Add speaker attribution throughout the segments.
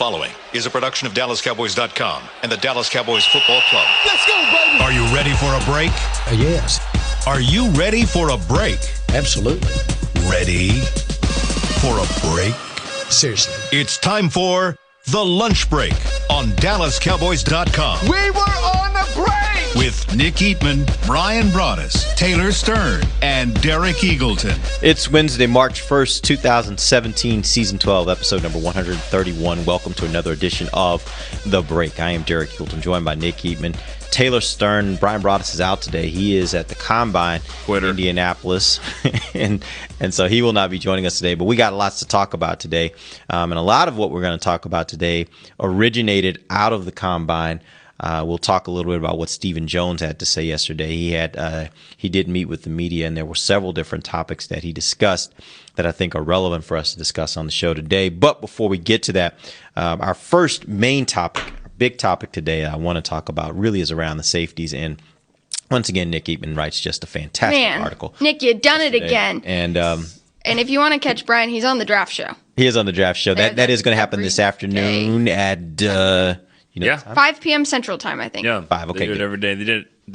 Speaker 1: following is a production of DallasCowboys.com and the Dallas Cowboys Football Club.
Speaker 2: Let's go, baby!
Speaker 3: Are you ready for a break?
Speaker 2: Yes.
Speaker 3: Are you ready for a break?
Speaker 2: Absolutely.
Speaker 3: Ready for a break?
Speaker 2: Seriously.
Speaker 3: It's time for The Lunch Break on DallasCowboys.com.
Speaker 2: We were on a break!
Speaker 3: With Nick Eatman, Brian Broaddus, Taylor Stern, and Derek Eagleton.
Speaker 4: It's Wednesday, March 1st, 2017, Season 12, Episode number 131. Welcome to another edition of The Break. I am Derek Eagleton, joined by Nick Eatman, Taylor Stern. Brian Broaddus is out today. He is at the Combine in Indianapolis, and so he will not be joining us today. But we got lots to talk about today, and a lot of what we're going to talk about today originated out of the Combine. We'll talk a little bit about what Stephen Jones had to say yesterday. He did meet with the media, and there were several different topics that he discussed that I think are relevant for us to discuss on the show today. But before we get to that, our first main topic, our big topic today I want to talk about really is around the safeties. And once again, Nick Eatman writes just a fantastic article.
Speaker 5: Nick, you've done it again.
Speaker 4: And
Speaker 5: if you want to catch Brian, he's on the draft show.
Speaker 4: He is on the draft show. That is going to happen this afternoon at...
Speaker 5: 5 p.m. Central Time, I think.
Speaker 6: Yeah,
Speaker 4: 5. Okay,
Speaker 6: they do it every day. They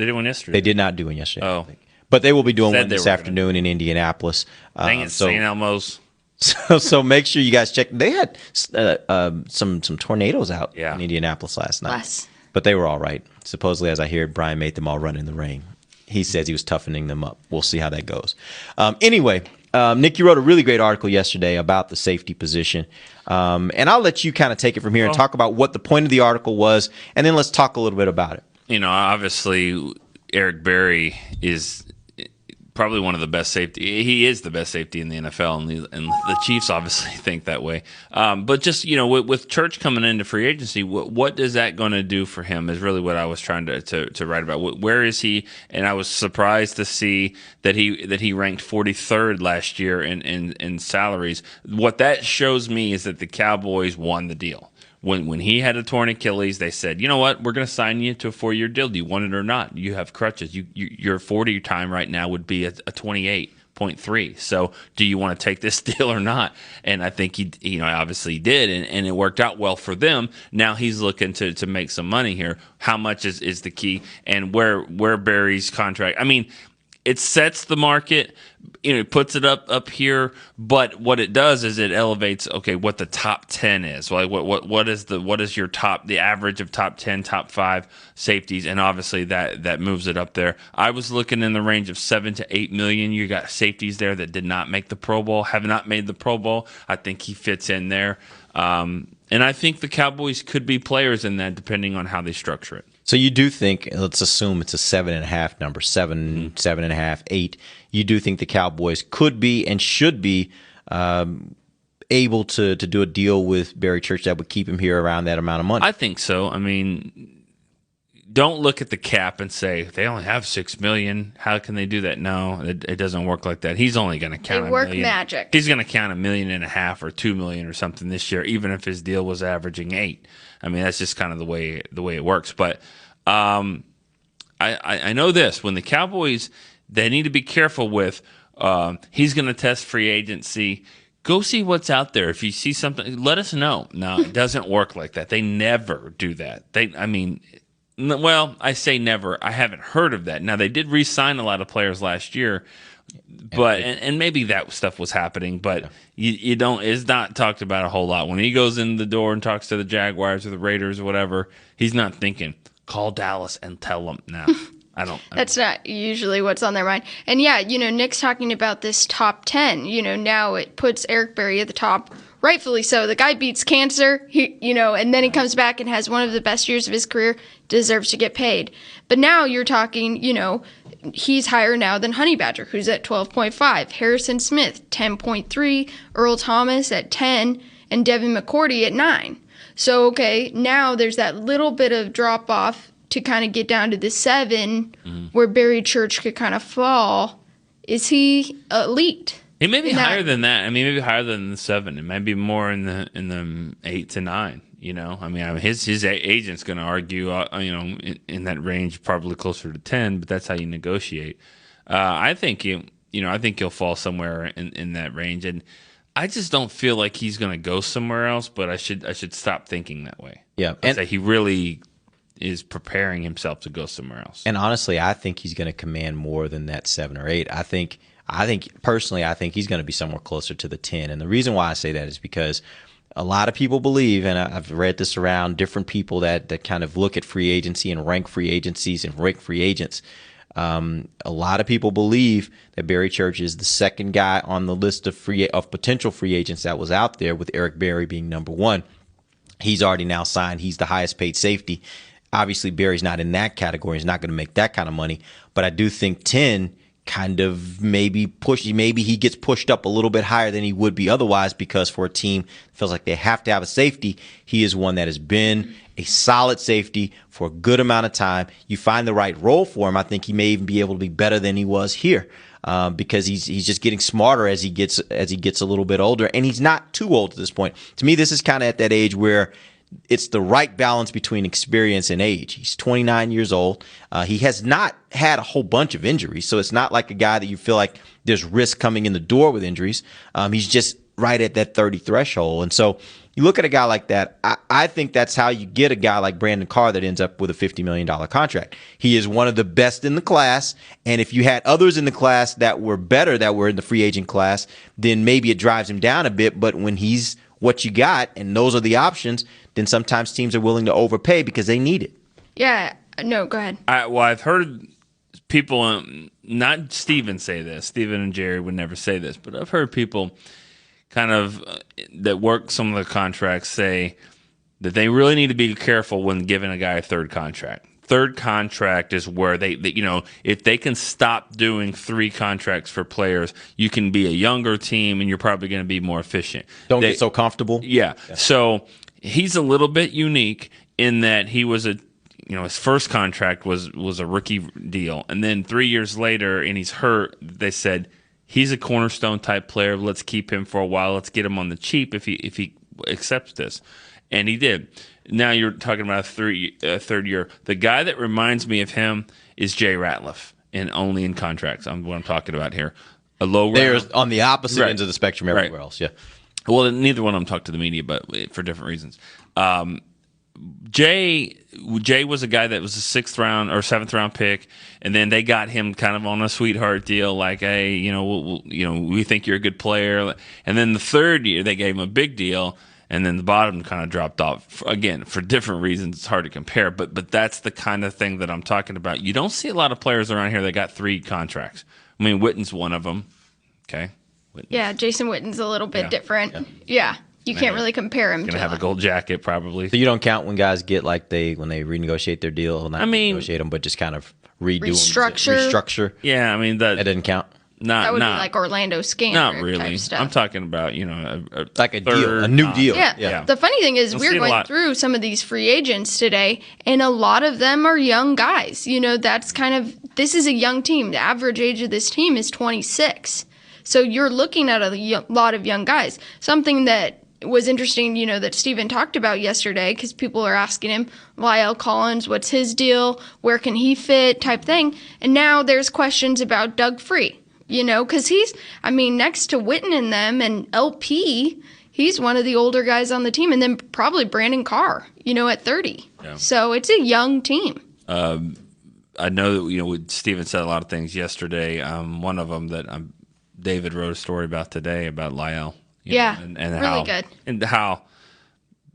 Speaker 6: did one yesterday.
Speaker 4: They did not do one yesterday.
Speaker 6: Oh,
Speaker 4: but they will be doing one this afternoon in Indianapolis.
Speaker 6: Dang it, St. Elmo's.
Speaker 4: So make sure you guys check. They had some tornadoes out in Indianapolis last night, but they were all right. Supposedly, as I hear, Brian made them all run in the rain. He says he was toughening them up. We'll see how that goes. Anyway. Nick, you wrote a really great article yesterday about the safety position, and I'll let you kind of take it from here and talk about what the point of the article was, and then let's talk a little bit about it.
Speaker 6: You know, obviously, Eric Berry is probably one of the best safety. He is the best safety in the NFL, and the Chiefs obviously think that way. But just, with Church coming into free agency, what is that going to do for him is really what I was trying to write about. Where is he? And I was surprised to see that he ranked 43rd last year in salaries. What that shows me is that the Cowboys won the deal. When he had a torn Achilles, they said, you know what, we're going to sign you to a 4-year deal. Do you want it or not? You have crutches. Your 40 time right now would be a 28.3. So do you want to take this deal or not? And I think he obviously did, and it worked out well for them. Now he's looking to make some money here. How much is the key? And where Barry's contract, I mean, it sets the market, it puts it up here, but what it does is it elevates, what the top 10 is. Like what is your top, the average of top 10, top 5 safeties, and obviously that moves it up there. I was looking in the range of 7 to 8 million. You got safeties there that did not make the Pro Bowl, have not made the Pro Bowl. I think he fits in there. And I think the Cowboys could be players in that depending on how they structure it.
Speaker 4: So you do think, let's assume it's a 7.5 number, 7.5, 8. You do think the Cowboys could be and should be able to do a deal with Barry Church that would keep him here around that amount of money?
Speaker 6: I think so. I mean, don't look at the cap and say they only have $6 million. How can they do that? No, it doesn't work like that. He's only going to count.
Speaker 5: They work magic.
Speaker 6: He's going to count $1.5 million or $2 million or something this year, even if his deal was averaging 8. I mean, that's just kind of the way it works. But I know this: when the Cowboys, they need to be careful with. He's going to test free agency. Go see what's out there. If you see something, let us know. No, it doesn't work like that. They never do that. I say never. I haven't heard of that. Now, they did re-sign a lot of players last year, but and maybe that stuff was happening, but you don't. It's not talked about a whole lot. When he goes in the door and talks to the Jaguars or the Raiders or whatever, he's not thinking, call Dallas and tell them. No,
Speaker 5: That's not usually what's on their mind. And yeah, Nick's talking about this top 10. Now it puts Eric Berry at the top. Rightfully so. The guy beats cancer, and then he comes back and has one of the best years of his career, deserves to get paid. But now you're talking, he's higher now than Honey Badger, who's at 12.5, Harrison Smith, 10.3, Earl Thomas at 10, and Devin McCourty at 9. So, now there's that little bit of drop-off to kind of get down to the 7 where Barry Church could kind of fall. Is he elite?
Speaker 6: He may be higher than that. I mean, maybe higher than the 7. It might be more in the 8 to 9. His agent's going to argue, in that range, probably closer to 10. But that's how you negotiate. I think he'll fall somewhere in that range. And I just don't feel like he's going to go somewhere else, but I should stop thinking that way.
Speaker 4: Yeah,
Speaker 6: and he really is preparing himself to go somewhere else.
Speaker 4: And honestly, I think he's going to command more than that 7 or 8. I think personally, I think he's going to be somewhere closer to the 10. And the reason why I say that is because a lot of people believe, and I've read this around different people that kind of look at free agency and rank free agencies and rank free agents. A lot of people believe that Barry Church is the second guy on the list of potential free agents that was out there, with Eric Berry being number 1. He's already now signed. He's the highest paid safety. Obviously, Barry's not in that category. He's not going to make that kind of money. But I do think 10 kind of maybe he gets pushed up a little bit higher than he would be otherwise, because for a team that feels like they have to have a safety, he is one that has been a solid safety for a good amount of time. You find the right role for him, I think he may even be able to be better than he was here, because he's just getting smarter as he gets a little bit older, and he's not too old at this point. To me, this is kind of at that age where it's the right balance between experience and age. He's 29 years old. He has not had a whole bunch of injuries, so it's not like a guy that you feel like there's risk coming in the door with injuries. He's just right at that 30 threshold. And so you look at a guy like that, I think that's how you get a guy like Brandon Carr that ends up with a $50 million contract. He is one of the best in the class, and if you had others in the class that were better, that were in the free agent class, then maybe it drives him down a bit. But when he's what you got, and those are the options, then sometimes teams are willing to overpay because they need it.
Speaker 5: Yeah. No, go ahead.
Speaker 6: I've heard people, not Steven say this. Steven and Jerry would never say this, but I've heard people kind of that work some of the contracts say that they really need to be careful when giving a guy a third contract. Third contract is where they if they can stop doing 3 contracts for players, you can be a younger team and you're probably going to be more efficient.
Speaker 4: Don't get so comfortable.
Speaker 6: Yeah. So he's a little bit unique in that he was his first contract was a rookie deal, and then 3 years later, and he's hurt. They said he's a cornerstone type player. Let's keep him for a while. Let's get him on the cheap if he accepts this, and he did. Now you're talking about a third year. The guy that reminds me of him is Jay Ratliff, and only in contracts. What I'm talking about here. A low round.
Speaker 4: They're on the opposite
Speaker 6: Right.
Speaker 4: ends of the spectrum everywhere else. Yeah.
Speaker 6: Well, neither one of them talked to the media, but for different reasons. Jay was a guy that was a 6th round or 7th round pick, and then they got him kind of on a sweetheart deal, like, hey, we think you're a good player. And then the 3rd year they gave him a big deal, and then the bottom kind of dropped off. Again, for different reasons, it's hard to compare, but that's the kind of thing that I'm talking about. You don't see a lot of players around here that got 3 contracts. I mean, Witten's one of them. Okay. Witten.
Speaker 5: Yeah, Jason Witten's a little bit different. Yeah. You can't really compare him to
Speaker 6: Gonna have a gold jacket probably.
Speaker 4: So you don't count when guys get when they renegotiate their deal, not renegotiate them, but just kind of restructure.
Speaker 6: Yeah, I mean that
Speaker 4: doesn't count.
Speaker 5: That would be like Orlando Scandrick
Speaker 6: not really.
Speaker 5: type stuff.
Speaker 6: I'm talking about
Speaker 4: like a deal, a new deal.
Speaker 5: Yeah. The funny thing is, we're going through some of these free agents today, and a lot of them are young guys. That's this is a young team. The average age of this team is 26. So you're looking at a lot of young guys. Something that was interesting, that Steven talked about yesterday, because people are asking him, Lyle Collins, what's his deal? Where can he fit? Type thing. And now there's questions about Doug Free, because he's, next to Witten and them and LP, he's one of the older guys on the team. And then probably Brandon Carr, at 30. Yeah. So it's a young team.
Speaker 6: I know that, Steven said a lot of things yesterday. One of them that David wrote a story about today about Lyle.
Speaker 5: And really good.
Speaker 6: And how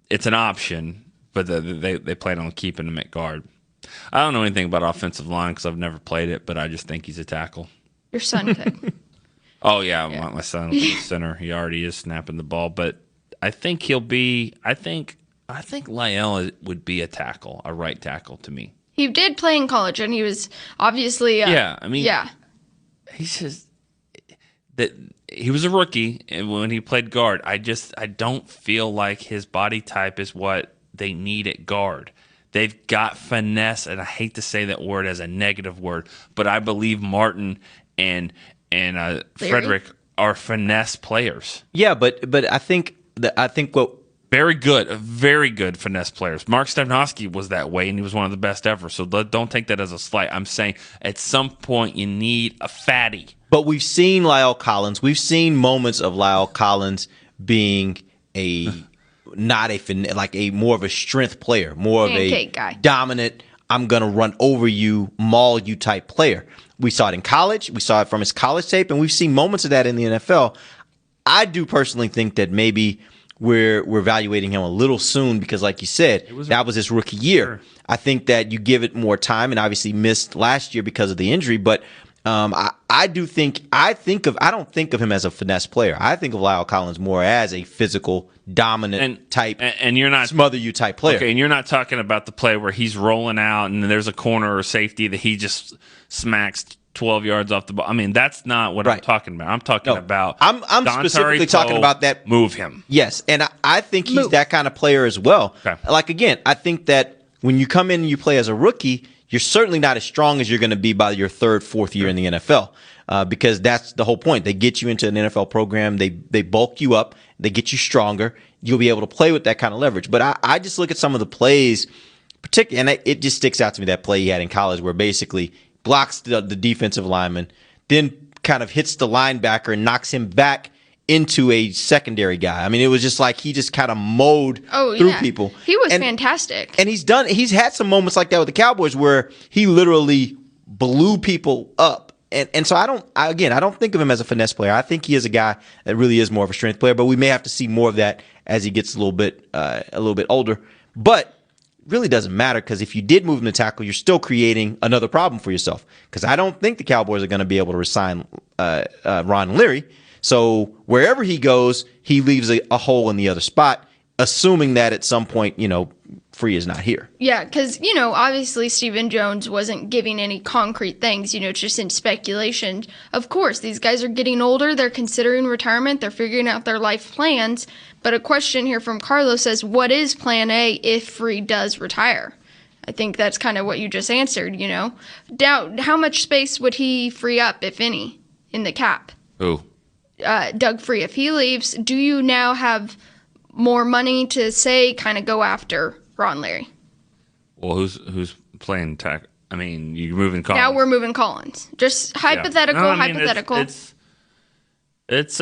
Speaker 6: it's an option, but they plan on keeping him at guard. I don't know anything about offensive line because I've never played it, but I just think he's a tackle.
Speaker 5: Your son could.
Speaker 6: Oh, yeah. My son will be a center. He already is snapping the ball, but I think he'll be – I think Lyle would be a tackle, a right tackle to me.
Speaker 5: He did play in college, and he was obviously
Speaker 6: he's just – that he was a rookie, and when he played guard, I don't feel like his body type is what they need at guard. They've got finesse, and I hate to say that word as a negative word, but I believe Martin and Frederick are finesse players.
Speaker 4: Yeah, but I think what
Speaker 6: Very good finesse players. Mark Stepnoski was that way, and he was one of the best ever. So don't take that as a slight. I'm saying at some point you need a fatty.
Speaker 4: But we've seen Lyle Collins. We've seen moments of Lyle Collins being not a more of a strength player, more of a
Speaker 5: guy.
Speaker 4: Dominant, I'm going to run over you, maul you type player. We saw it in college. We saw it from his college tape, and we've seen moments of that in the NFL. I do personally think that maybe we're evaluating him a little soon because, like you said, that was his rookie year.
Speaker 6: Sure.
Speaker 4: I think that you give it more time, and obviously missed last year because of the injury, but I don't think of him as a finesse player. I think of Lyle Collins more as a physical, dominant type,
Speaker 6: and you're not
Speaker 4: smother you type player.
Speaker 6: Okay, and you're not talking about the play where he's rolling out and there's a corner or safety that he just smacks 12 yards off the ball. I mean, that's not what I'm talking about. I'm talking about.
Speaker 4: I'm specifically talking about that.
Speaker 6: Move him.
Speaker 4: Yes, and I think he's that kind of player as well.
Speaker 6: Okay.
Speaker 4: Like again, I think that when you come in and you play as a rookie, you're certainly not as strong as you're going to be by your third, fourth year in the NFL, because that's the whole point. They get you into an NFL program. They bulk you up. They get you stronger. You'll be able to play with that kind of leverage. But I just look at some of the plays, particularly, and it just sticks out to me, that play he had in college where basically blocks the defensive lineman, then kind of hits the linebacker and knocks him back into a secondary guy. I mean, it was just like he just kind of mowed through people.
Speaker 5: He was fantastic.
Speaker 4: And he's had some moments like that with the Cowboys where he literally blew people up. And so I don't think of him as a finesse player. I think he is a guy that really is more of a strength player, but we may have to see more of that as he gets a little bit older. But really doesn't matter, because if you did move him to tackle, you're still creating another problem for yourself, because I don't think the Cowboys are going to be able to resign Ron Leary. So wherever he goes, he leaves a hole in the other spot, assuming that at some point, Free is not here.
Speaker 5: Yeah, because, obviously Stephen Jones wasn't giving any concrete things, it's just in speculation. Of course, these guys are getting older. They're considering retirement. They're figuring out their life plans. But a question here from Carlos says, what is plan A if Free does retire? I think that's kind of what you just answered, How much space would he free up, if any, in the cap?
Speaker 6: Who?
Speaker 5: Doug Free. If he leaves, do you now have more money to say kind of go after Ron Leary?
Speaker 6: Well, who's playing tack? I mean, you're moving Collins.
Speaker 5: Now we're moving Collins. Just hypothetical,
Speaker 6: yeah. No,
Speaker 5: hypothetical.
Speaker 6: It's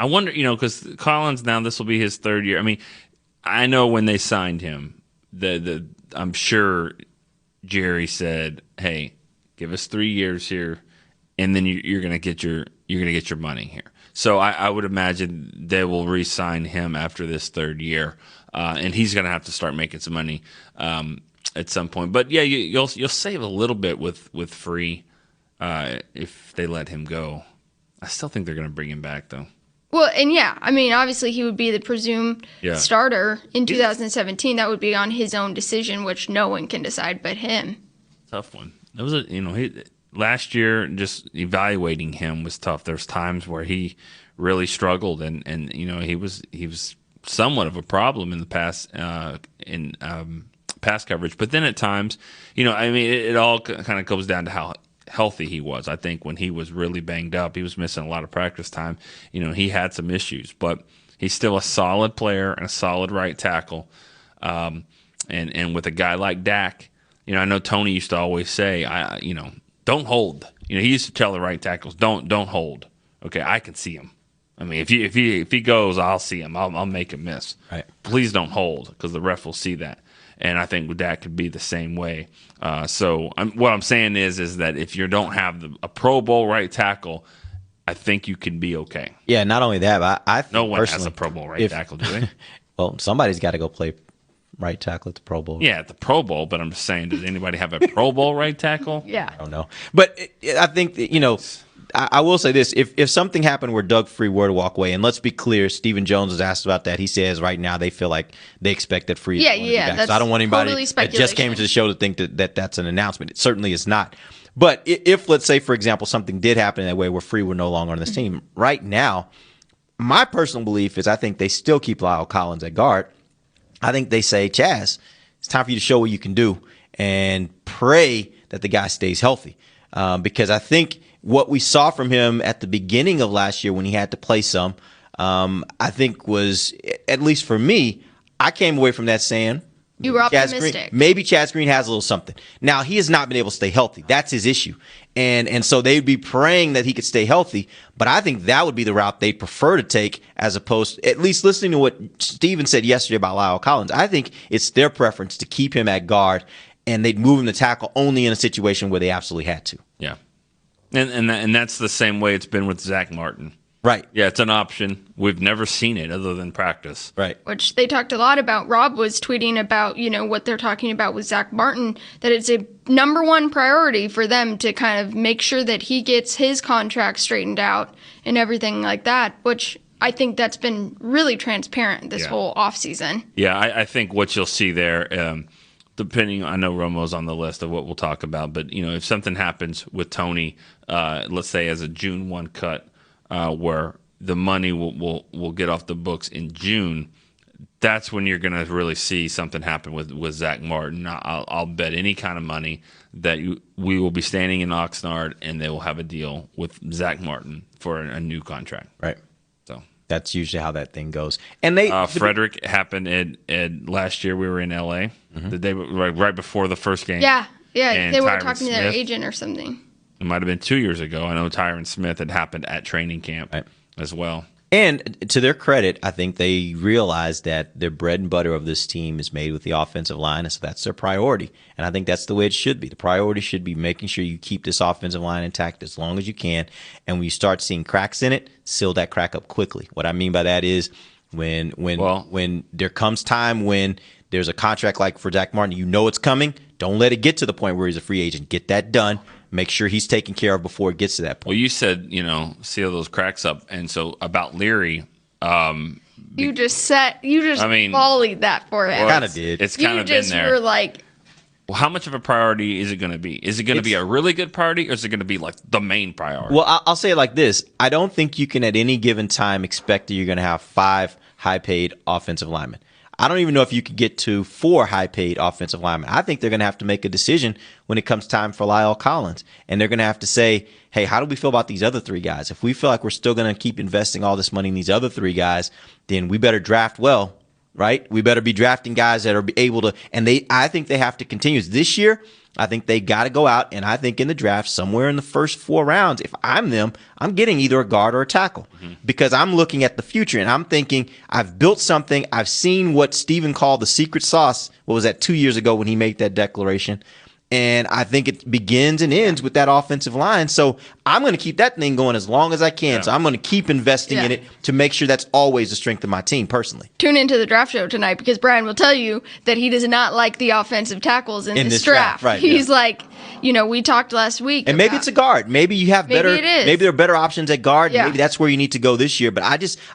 Speaker 6: I wonder, because Collins, now this will be his third year. I mean, I know when they signed him, I'm sure Jerry said, "Hey, give us 3 years here, and then you're gonna get your money here." So I would imagine they will re-sign him after this third year, and he's gonna have to start making some money at some point. But yeah, you'll save a little bit with Free if they let him go. I still think they're gonna bring him back though.
Speaker 5: Well, and obviously he would be the presumed starter in 2017. That would be on his own decision, which no one can decide but him.
Speaker 6: Tough one. It was last year, just evaluating him was tough. There's times where he really struggled, and he was somewhat of a problem in the past in pass coverage. But then at times, it all kind of goes down to how healthy he was. I think when he was really banged up, he was missing a lot of practice time. He had some issues, but he's still a solid player and a solid right tackle. And with a guy like Dak, I know Tony used to always say, don't hold. He used to tell the right tackles, don't hold. Okay, I can see him. I mean, if he goes, I'll see him. I'll make him miss.
Speaker 4: Right.
Speaker 6: Please don't hold, because the ref will see that. And I think Dak could be the same way. So what I'm saying is that if you don't have a Pro Bowl right tackle, I think you can be okay.
Speaker 4: Yeah, not only that, but I think
Speaker 6: no one has a Pro Bowl right tackle, do they?
Speaker 4: Well, somebody's got to go play right tackle at the Pro Bowl.
Speaker 6: Yeah, at the Pro Bowl, but I'm just saying, does anybody have a Pro Bowl right tackle?
Speaker 5: Yeah.
Speaker 4: I don't know. But I think that, I will say this. If something happened where Doug Free were to walk away, and let's be clear, Stephen Jones was asked about that. He says right now they feel like they expect that Free is going to be back. So I don't want anybody that just came to the show to think that that's an announcement. It certainly is not. But if, let's say, for example, something did happen that way where Free were no longer on this team, right now, my personal belief is I think they still keep Lyle Collins at guard. I think they say, Chaz, it's time for you to show what you can do and pray that the guy stays healthy. Because I think what we saw from him at the beginning of last year when he had to play some, I think was, at least for me, I came away from that saying,
Speaker 5: you were optimistic.
Speaker 4: Maybe Chaz Green has a little something. Now, he has not been able to stay healthy. That's his issue. And so they'd be praying that he could stay healthy. But I think that would be the route they'd prefer to take, as opposed, at least listening to what Steven said yesterday about Lyle Collins. I think it's their preference to keep him at guard, and they'd move him to tackle only in a situation where they absolutely had to.
Speaker 6: Yeah. And that's the same way it's been with Zach Martin.
Speaker 4: Right.
Speaker 6: Yeah, it's an option. We've never seen it other than practice.
Speaker 4: Right.
Speaker 5: Which they talked a lot about. Rob was tweeting about, what they're talking about with Zach Martin, that it's a number one priority for them to kind of make sure that he gets his contract straightened out and everything like that, which I think that's been really transparent this whole offseason.
Speaker 6: Yeah, I think what you'll see there, depending, I know Romo's on the list of what we'll talk about, but, if something happens with Tony, let's say as a June 1 cut, where the money will get off the books in June, that's when you're going to really see something happen with Zach Martin. I'll bet any kind of money that we will be standing in Oxnard and they will have a deal with Zach Martin for a new contract.
Speaker 4: Right.
Speaker 6: So
Speaker 4: that's usually how that thing goes. And
Speaker 6: Frederick happened at last year. We were in L.A. The day right before the first game.
Speaker 5: Yeah.
Speaker 6: And
Speaker 5: they were
Speaker 6: Tyron
Speaker 5: talking to their
Speaker 6: Smith.
Speaker 5: agent or something.
Speaker 6: It might have been 2 years ago. I know Tyron Smith had happened at training camp as well.
Speaker 4: And to their credit, I think they realized that their bread and butter of this team is made with the offensive line, and so that's their priority. And I think that's the way it should be. The priority should be making sure you keep this offensive line intact as long as you can. And when you start seeing cracks in it, seal that crack up quickly. What I mean by that is when there comes time when there's a contract like for Zach Martin, it's coming. Don't let it get to the point where he's a free agent. Get that done. Make sure he's taken care of before it gets to that point.
Speaker 6: Well, you said, seal those cracks up. And so about Leary,
Speaker 5: you just volleyed that for him.
Speaker 4: I kind of did.
Speaker 6: It's kind of been there.
Speaker 5: You were like,
Speaker 6: well, how much of a priority is it going to be? Is it going to be a really good priority, or is it going to be like the main priority?
Speaker 4: Well, I'll say it like this. I don't think you can at any given time expect that you're going to have 5 high-paid offensive linemen. I don't even know if you could get to 4 high-paid offensive linemen. I think they're going to have to make a decision when it comes time for Lyle Collins. And they're going to have to say, hey, how do we feel about these other 3 guys? If we feel like we're still going to keep investing all this money in these other 3 guys, then we better draft well, right? We better be drafting guys that are able to – and I think they have to continue. This year, I think they got to go out, and I think in the draft, somewhere in the first 4 rounds, if I'm them, I'm getting either a guard or a tackle because I'm looking at the future, and I'm thinking I've built something. I've seen what Steven called the secret sauce. What was that, 2 years ago when he made that declaration? And I think it begins and ends with that offensive line. So I'm going to keep that thing going as long as I can. Yeah. So I'm going to keep investing in it to make sure that's always the strength of my team personally.
Speaker 5: Tune into the draft show tonight because Brian will tell you that he does not like the offensive tackles in this draft.
Speaker 4: Right,
Speaker 5: He's like, we talked last week.
Speaker 4: And maybe it's a guard. Maybe you have better. Maybe there are better options at guard. Yeah. Maybe that's where you need to go this year. But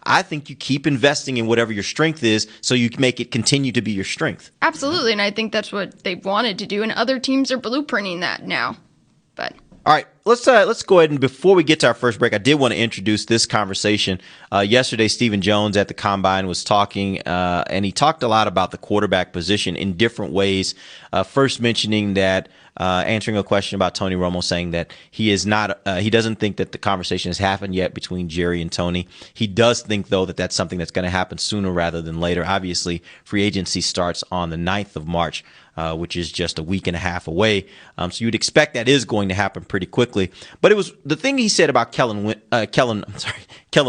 Speaker 4: I think you keep investing in whatever your strength is so you can make it continue to be your strength.
Speaker 5: Absolutely. And I think that's what they wanted to do. And other teams are blueprinting that now. But
Speaker 4: all right, let's go ahead and before we get to our first break, I did want to introduce this conversation. Yesterday, Stephen Jones at the Combine was talking, and he talked a lot about the quarterback position in different ways. First mentioning that, answering a question about Tony Romo, saying that he doesn't think that the conversation has happened yet between Jerry and Tony. He does think, though, that that's something that's going to happen sooner rather than later. Obviously, free agency starts on the 9th of March. Which is just a week and a half away. So you'd expect that is going to happen pretty quickly. But it was the thing he said about Kellen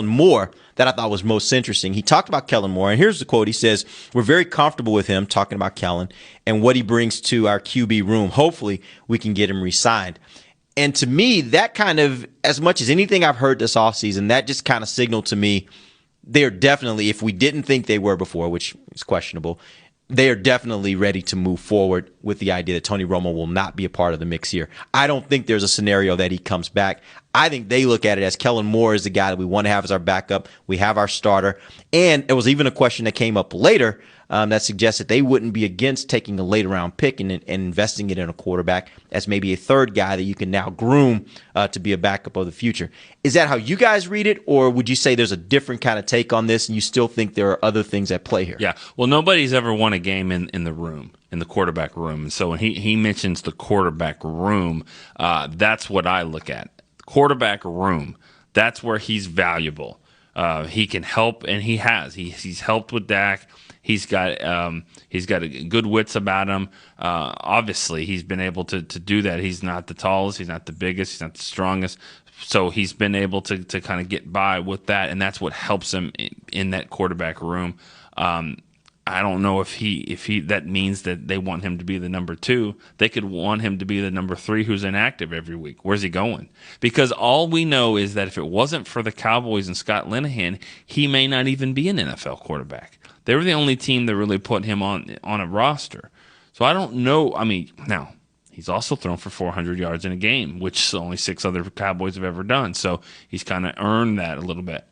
Speaker 4: Moore that I thought was most interesting. He talked about Kellen Moore, and here's the quote. He says, "We're very comfortable with him," talking about Kellen, "and what he brings to our QB room. Hopefully, we can get him re-signed." And to me, that kind of, as much as anything I've heard this offseason, that just kind of signaled to me they're definitely, if we didn't think they were before, which is questionable, they are definitely ready to move forward with the idea that Tony Romo will not be a part of the mix here. I don't think there's a scenario that he comes back. I think they look at it as Kellen Moore is the guy that we want to have as our backup. We have our starter. And there was even a question that came up later that suggested they wouldn't be against taking a late round pick and investing it in a quarterback as maybe a third guy that you can now groom to be a backup of the future. Is that how you guys read it, or would you say there's a different kind of take on this and you still think there are other things at play here?
Speaker 6: Yeah. Well, nobody's ever won a game in the room, in the quarterback room. And so when he mentions the quarterback room, that's what I look at. Quarterback room. That's where he's valuable. he can help, and he has. He's helped with Dak. He's got good wits about him. Obviously, he's been able to do that. He's not the tallest. He's not the biggest. He's not the strongest. So he's been able to kind of get by with that, and that's what helps him in that quarterback room. I don't know if he that means that they want him to be the number 2. They could want him to be the number 3 who's inactive every week. Where's he going? Because all we know is that if it wasn't for the Cowboys and Scott Linehan, he may not even be an NFL quarterback. They were the only team that really put him on a roster. So I don't know. I mean, now, he's also thrown for 400 yards in a game, which only 6 other Cowboys have ever done. So he's kind of earned that a little bit.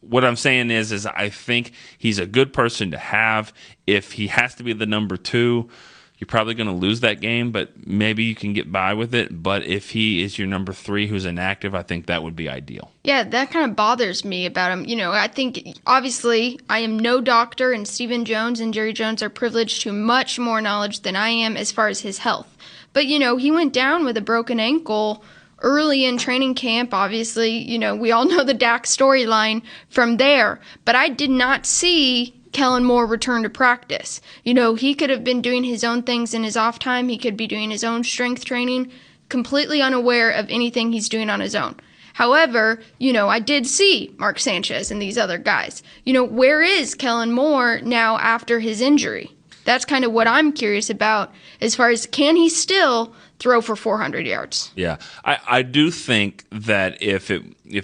Speaker 6: What I'm saying is I think he's a good person to have. If he has to be the number 2, you're probably going to lose that game, but maybe you can get by with it. But if he is your number 3 who's inactive, I think that would be ideal.
Speaker 5: Yeah, that kind of bothers me about him. I think, obviously, I am no doctor, and Stephen Jones and Jerry Jones are privileged to much more knowledge than I am as far as his health. But, he went down with a broken ankle early in training camp. Obviously, we all know the Dak storyline from there. But I did not see Kellen Moore return to practice. He could have been doing his own things in his off time. He could be doing his own strength training, completely unaware of anything he's doing on his own. However, I did see Mark Sanchez and these other guys. Where is Kellen Moore now after his injury? That's kind of what I'm curious about as far as, can he still throw for 400 yards?
Speaker 6: Yeah, I do think that if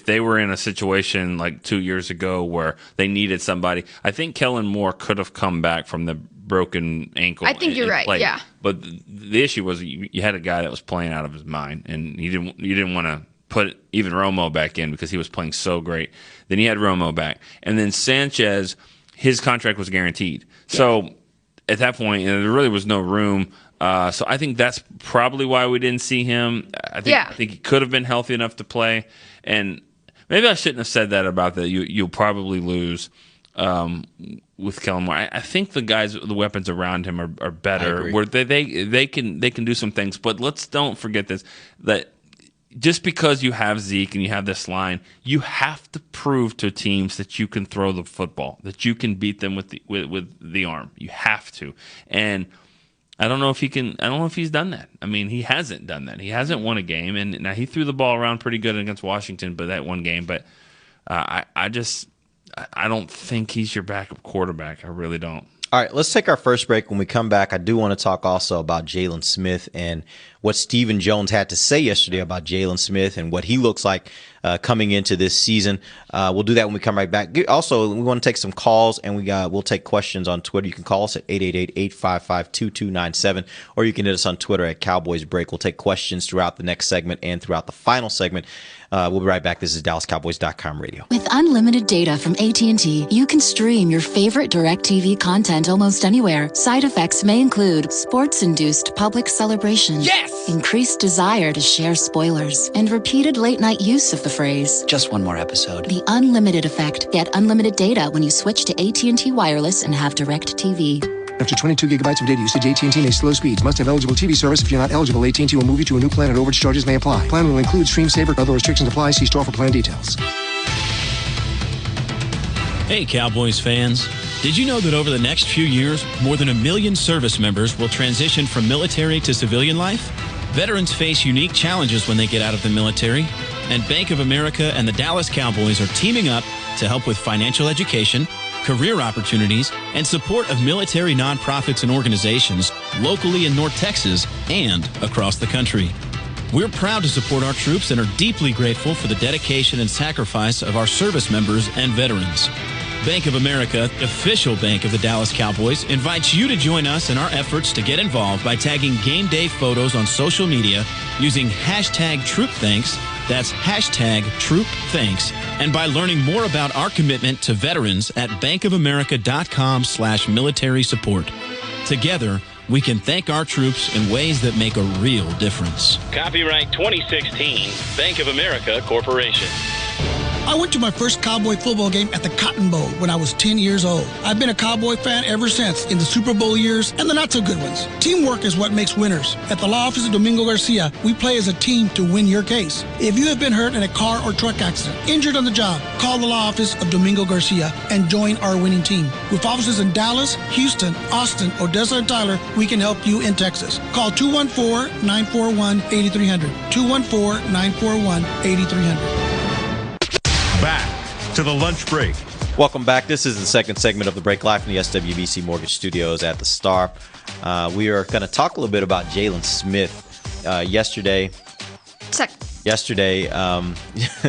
Speaker 6: they were in a situation like 2 years ago where they needed somebody, I think Kellen Moore could have come back from the broken ankle.
Speaker 5: I think you're right, yeah.
Speaker 6: But the issue was you had a guy that was playing out of his mind, and you didn't want to put even Romo back in because he was playing so great. Then he had Romo back. And then Sanchez, his contract was guaranteed. Yeah. So at that point, there really was no room. So I think that's probably why we didn't see him. I think he could have been healthy enough to play. And maybe I shouldn't have said that about that. You'll probably lose with Kellen Moore. I think the weapons around him are better. Where they can do some things. But don't forget this, that just because you have Zeke and you have this line, you have to prove to teams that you can throw the football, that you can beat them with the arm. You have to. And I don't know if he can. I don't know if he's done that. I mean, he hasn't done that. He hasn't won a game, and now he threw the ball around pretty good against Washington, but that one game. But I don't think he's your backup quarterback. I really don't.
Speaker 4: All right, let's take our first break. When we come back, I do want to talk also about Jalen Smith and what Stephen Jones had to say yesterday about Jalen Smith and what he looks like coming into this season. We'll do that when we come right back. Also, we want to take some calls, and we'll take questions on Twitter. You can call us at 888-855-2297, or you can hit us on Twitter at Cowboys Break. We'll take questions throughout the next segment and throughout the final segment. We'll be right back. This is DallasCowboys.com radio.
Speaker 7: With unlimited data from AT&T, you can stream your favorite DirecTV content almost anywhere. Side effects may include sports-induced public celebration, increased desire to share spoilers, and repeated late-night use of the phrase,
Speaker 2: just one more episode.
Speaker 7: The unlimited effect. Get unlimited data when you switch to AT&T Wireless and have DirecTV.
Speaker 8: After 22 gigabytes of data usage, AT&T may slow speeds. Must have eligible TV service. If you're not eligible, AT&T will move you to a new plan and overage charges may apply. Plan will include Stream Saver. Other restrictions apply. See store for plan details.
Speaker 9: Hey, Cowboys fans. Did you know that over the next few years, more than 1 million service members will transition from military to civilian life? Veterans face unique challenges when they get out of the military, and Bank of America and the Dallas Cowboys are teaming up to help with financial education, career opportunities, and support of military nonprofits and organizations locally in North Texas and across the country. We're proud to support our troops and are deeply grateful for the dedication and sacrifice of our service members and veterans. Bank of America, official bank of the Dallas Cowboys, invites you to join us in our efforts to get involved by tagging game day photos on social media using hashtag TroopThanks. That's hashtag TroopThanks. And by learning more about our commitment to veterans at bankofamerica.com/military support. Together, we can thank our troops in ways that make a real difference.
Speaker 10: Copyright 2016, Bank of America Corporation. I went to my first Cowboy football game at the Cotton Bowl when I was 10 years old. I've been a Cowboy fan ever since, in the Super Bowl years and the not-so-good ones. Teamwork is what makes winners. At the law office of Domingo Garcia, we play as a team to win your case. If you have been hurt in a car or truck accident, injured on the job, call the law office of Domingo Garcia and join our winning team. With offices in Dallas, Houston, Austin, Odessa, and Tyler, we can help you in Texas. Call 214-941-8300. 214-941-8300.
Speaker 3: Back to the lunch break.
Speaker 4: Welcome back. This is the second segment of the break, live from the SWBC Mortgage Studios at the Star. We are going to talk a little bit about Jalen Smith. Yesterday,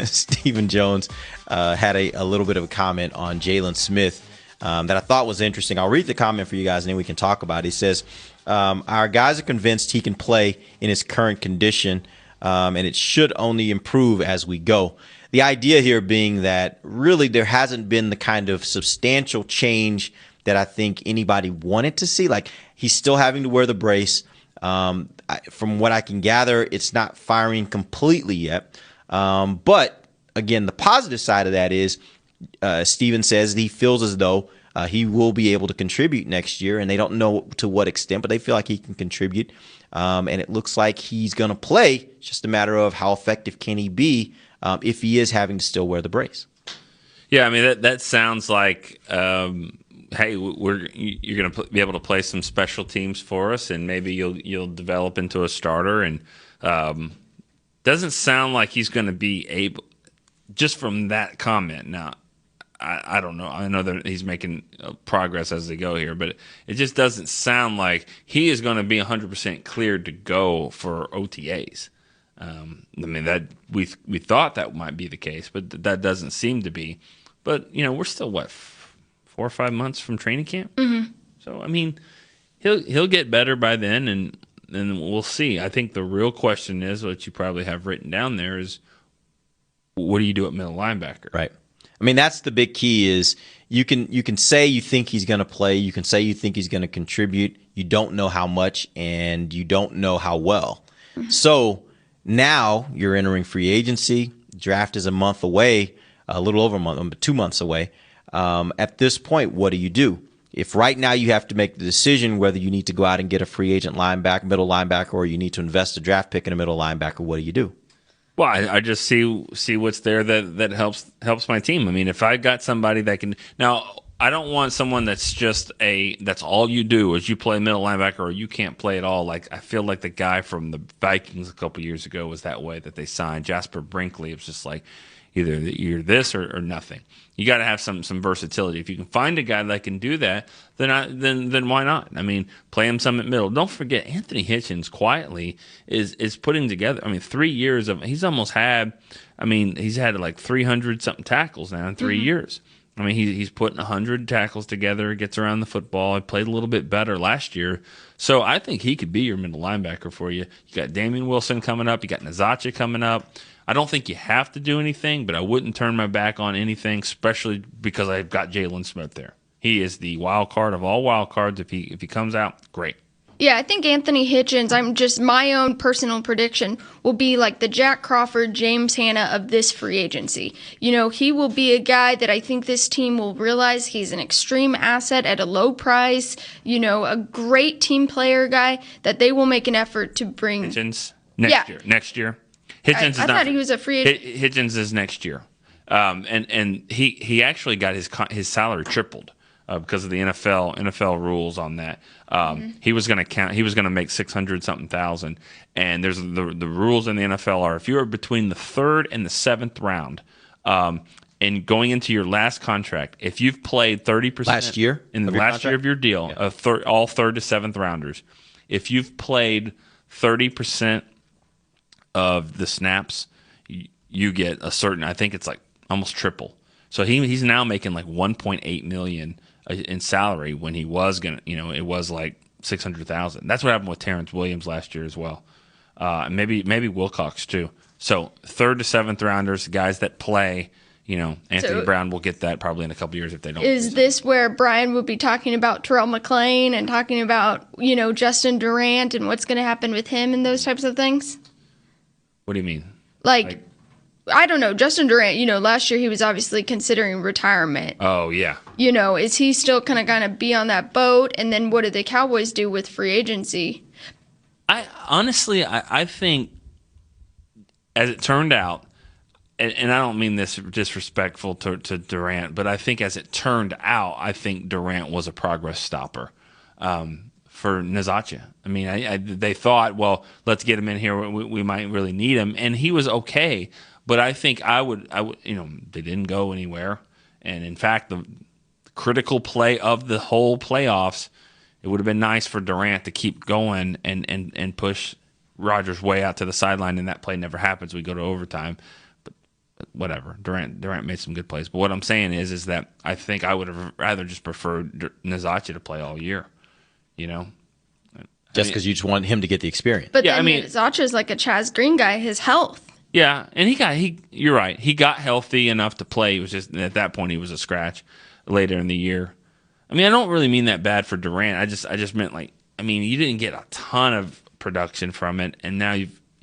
Speaker 4: Stephen Jones had a little bit of a comment on Jalen Smith that I thought was interesting. I'll read the comment for you guys and then we can talk about it. He says, our guys are convinced he can play in his current condition, and it should only improve as we go. The idea here being that really there hasn't been the kind of substantial change that I think anybody wanted to see. Like, he's still having to wear the brace. From what I can gather, it's not firing completely yet. But again, the positive side of that is Steven says that he feels as though he will be able to contribute next year, and they don't know to what extent, but they feel like he can contribute. And it looks like he's going to play. It's just a matter of how effective can he be if he is having to still wear the brace.
Speaker 6: Yeah, I mean, that sounds like, hey, you're going to be able to play some special teams for us, and maybe you'll develop into a starter. And doesn't sound like he's going to be able, just from that comment. Now, I don't know. I know that he's making progress as they go here, but it just doesn't sound like he is going to be 100% cleared to go for OTAs. I mean, that we thought that might be the case, but that doesn't seem to be. But we're still 4 or 5 months from training camp.
Speaker 5: Mm-hmm.
Speaker 6: So I mean, he'll get better by then, and we'll see. I think the real question is, what you probably have written down there, is what do you do at middle linebacker?
Speaker 4: Right. I mean, that's the big key. Is you can say you think he's going to play, you can say you think he's going to contribute. You don't know how much, and you don't know how well. Mm-hmm. So now you're entering free agency. Draft is a month away, a little over a month, 2 months away. At this point, what do? If right now you have to make the decision whether you need to go out and get a free agent middle linebacker, or you need to invest a draft pick in a middle linebacker, what do?
Speaker 6: Well, I just see what's there that helps my team. I mean, if I got somebody that can now. I don't want someone that's just that's all you do is you play middle linebacker, or you can't play at all. Like, I feel like the guy from the Vikings a couple years ago was that way, that they signed Jasper Brinkley. It was just like either you're this or nothing. You got to have some versatility. If you can find a guy that can do that, then why not? I mean, play him some at middle. Don't forget, Anthony Hitchens quietly is putting together. I mean, 3 years of he's had like 300 something tackles now in 3 years. I mean, he's putting 100 tackles together, gets around the football. He played a little bit better last year. So I think he could be your middle linebacker for you. You got Damian Wilson coming up. You got Nazacha coming up. I don't think you have to do anything, but I wouldn't turn my back on anything, especially because I've got Jalen Smith there. He is the wild card of all wild cards. If he comes out, great.
Speaker 5: Yeah, I think Anthony Hitchens, my own personal prediction, will be like the Jack Crawford, James Hanna of this free agency. He will be a guy that I think this team will realize he's an extreme asset at a low price, a great team player guy that they will make an effort to bring.
Speaker 6: Hitchens next year. Hitchens is
Speaker 5: I thought he was a free agent.
Speaker 6: Hitchens is next year. And he actually got his salary tripled. Because of the NFL rules on that, he was going to make 600 something thousand, and there's the rules in the NFL are if you are between the 3rd and the 7th round, and going into your last contract, if you've played 30%
Speaker 4: last year
Speaker 6: in the last year of your deal, all 3rd to 7th rounders, if you've played 30% of the snaps, you get a certain. I think it's like almost triple. So he's now making like 1.8 million in salary when he was it was like 600,000. That's what happened with Terrence Williams last year as well. Maybe Wilcox too. So 3rd to 7th rounders, guys that play, Anthony Brown will get that probably in a couple years if they don't.
Speaker 5: Is this where Brian would be talking about Terrell McClain and talking about, Justin Durant and what's going to happen with him and those types of things?
Speaker 6: What do you mean?
Speaker 5: Like I don't know, Justin Durant, last year he was obviously considering retirement.
Speaker 6: Oh, yeah.
Speaker 5: Is he still going to be on that boat? And then what did the Cowboys do with free agency?
Speaker 6: I think, as it turned out, and I don't mean this disrespectful to Durant, but I think as it turned out, I think Durant was a progress stopper for Nazacha. I mean, they thought, well, let's get him in here. We might really need him, and he was okay. But I think I would, they didn't go anywhere, and in fact, the critical play of the whole playoffs, it would have been nice for Durant to keep going and push Rodgers way out to the sideline, and that play never happens. We go to overtime. But whatever. Durant made some good plays. But what I'm saying is that I think I would have rather just preferred Nazacha to play all year.
Speaker 4: Just because you just want him to get the experience.
Speaker 5: But then Zacha's like a Chaz Green guy, his health.
Speaker 6: Yeah, and you're right. He got healthy enough to play. It was just at that point he was a scratch later in the year. I mean, I don't really mean that bad for Durant. I just meant you didn't get a ton of production from it, and now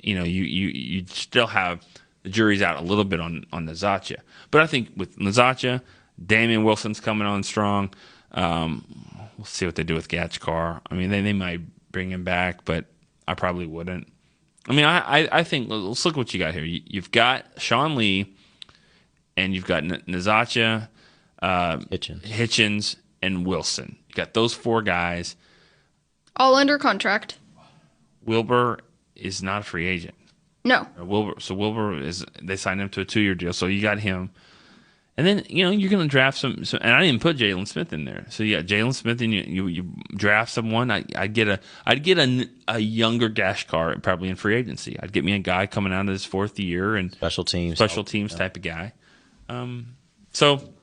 Speaker 6: you still have the jury's out a little bit on Nazacha. But I think with Nazacha, Damian Wilson's coming on strong. We'll see what they do with Gatchkar. I mean, they might bring him back, but I probably wouldn't. I mean, I think, let's look what you got here. You've got Sean Lee, and you've got Nazacha, Hitchens, and Wilson. You got those four guys.
Speaker 5: All under contract.
Speaker 6: Wilbur is not a free agent.
Speaker 5: No.
Speaker 6: Wilbur they signed him to a 2-year deal, so you got him. And then, you're going to draft some, and I didn't put Jalen Smith in there. So you got Jalen Smith, and you draft someone. I'd get a younger Gatchkar probably in free agency. I'd get me a guy coming out of his 4th year and special teams type of guy. So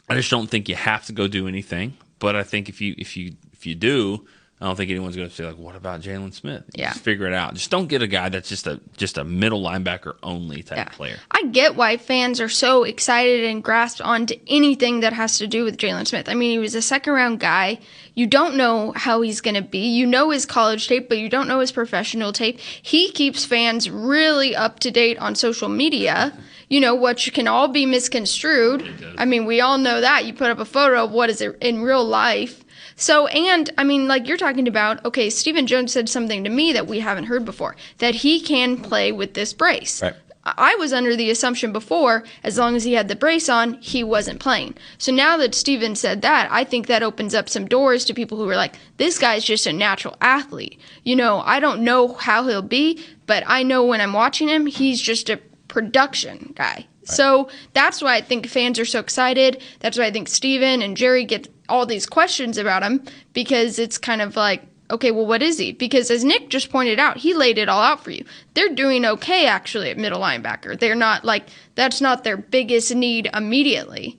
Speaker 6: I just don't think you have to go do anything. But I think if you do, I don't think anyone's going to say, like, what about Jalen Smith?
Speaker 5: Yeah.
Speaker 6: Just figure it out. Just don't get a guy that's just a middle linebacker only type player.
Speaker 5: I get why fans are so excited and grasped onto anything that has to do with Jalen Smith. I mean, he was a second-round guy. You don't know how he's going to be. You know his college tape, but you don't know his professional tape. He keeps fans really up to date on social media, which can all be misconstrued. I mean, we all know that. You put up a photo of what is it in real life. So, and, I mean, like you're talking about, okay, Stephen Jones said something to me that we haven't heard before, that he can play with this brace.
Speaker 4: Right.
Speaker 5: I was under the assumption before, as long as he had the brace on, he wasn't playing. So now that Stephen said that, I think that opens up some doors to people who are like, this guy's just a natural athlete. I don't know how he'll be, but I know when I'm watching him, he's just a production guy. Right. So that's why I think fans are so excited. That's why I think Stephen and Jerry get all these questions about him, because it's kind of like, okay, well, what is he? Because as Nick just pointed out, he laid it all out for you. They're doing okay, actually, at middle linebacker. They're not like, that's not their biggest need immediately.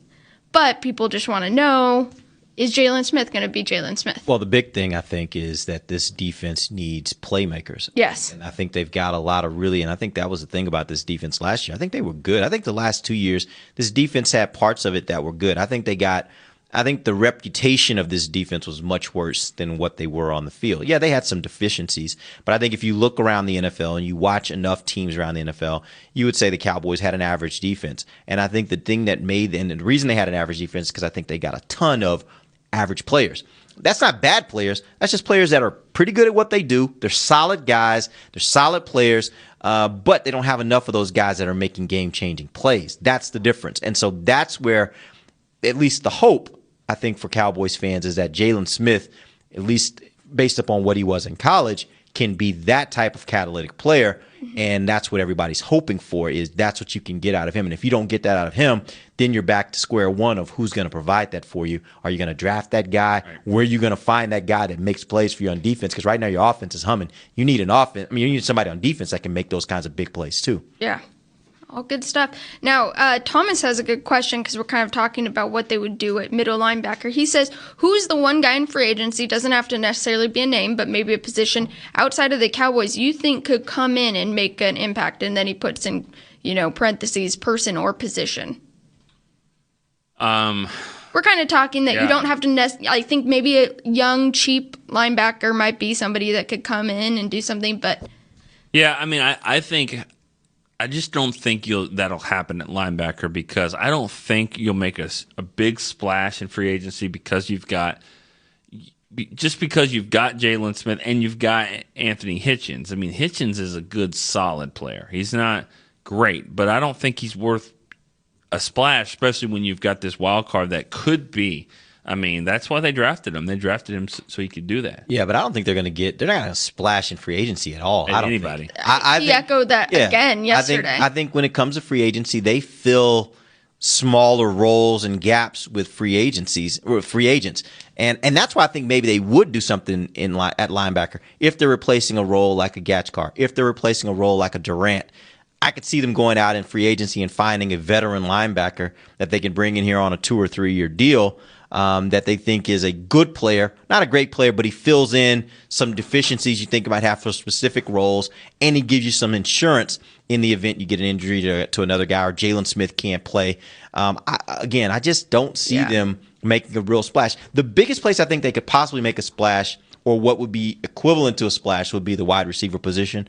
Speaker 5: But people just want to know, is Jalen Smith going to be Jalen Smith?
Speaker 4: Well, the big thing, I think, is that this defense needs playmakers.
Speaker 5: Yes.
Speaker 4: And I think they've got a lot of and I think that was the thing about this defense last year. I think they were good. I think the last 2 years, this defense had parts of it that were good. I think the reputation of this defense was much worse than what they were on the field. Yeah, they had some deficiencies, but I think if you look around the NFL and you watch enough teams around the NFL, you would say the Cowboys had an average defense. And I think the thing that and the reason they had an average defense is because I think they got a ton of average players. That's not bad players. That's just players that are pretty good at what they do. They're solid guys. They're solid players, but they don't have enough of those guys that are making game-changing plays. That's the difference. And so that's where at least the hope, I think, for Cowboys fans is that Jalen Smith, at least based upon what he was in college, can be that type of catalytic player. And that's what everybody's hoping for, is that's what you can get out of him. And if you don't get that out of him, then you're back to square one of who's going to provide that for you. Are you going to draft that guy? Right. Where are you going to find that guy that makes plays for you on defense? Because right now your offense is humming. You need you need somebody on defense that can make those kinds of big plays too.
Speaker 5: Yeah. All good stuff. Now, Thomas has a good question, because we're kind of talking about what they would do at middle linebacker. He says, who's the one guy in free agency, doesn't have to necessarily be a name, but maybe a position outside of the Cowboys you think could come in and make an impact? And then he puts in, parentheses, person or position. We're kind of talking that you don't have to I think maybe a young, cheap linebacker might be somebody that could come in and do something, but...
Speaker 6: Yeah, I mean, I think... I just don't think that'll happen at linebacker, because I don't think you'll make a big splash in free agency because you've got Jalen Smith and you've got Anthony Hitchens. I mean, Hitchens is a good, solid player. He's not great, but I don't think he's worth a splash, especially when you've got this wild card that could be. I mean, that's why they drafted him. They drafted him so he could do that.
Speaker 4: Yeah, but I don't think they're not going to splash in free agency at all. I don't
Speaker 6: anybody.
Speaker 4: Think. I
Speaker 5: he echoed that again yesterday.
Speaker 4: I think when it comes to free agency, they fill smaller roles and gaps with free agents. And that's why I think maybe they would do something at linebacker if they're replacing a role like a Gatchkar, if they're replacing a role like a Durant. I could see them going out in free agency and finding a veteran linebacker that they can bring in here on a 2 or 3 year deal that they think is a good player, not a great player, but he fills in some deficiencies you think might have for specific roles, and he gives you some insurance in the event you get an injury to another guy or Jalen Smith can't play. I just don't see them making a real splash. The biggest place I think they could possibly make a splash, or what would be equivalent to a splash, would be the wide receiver position.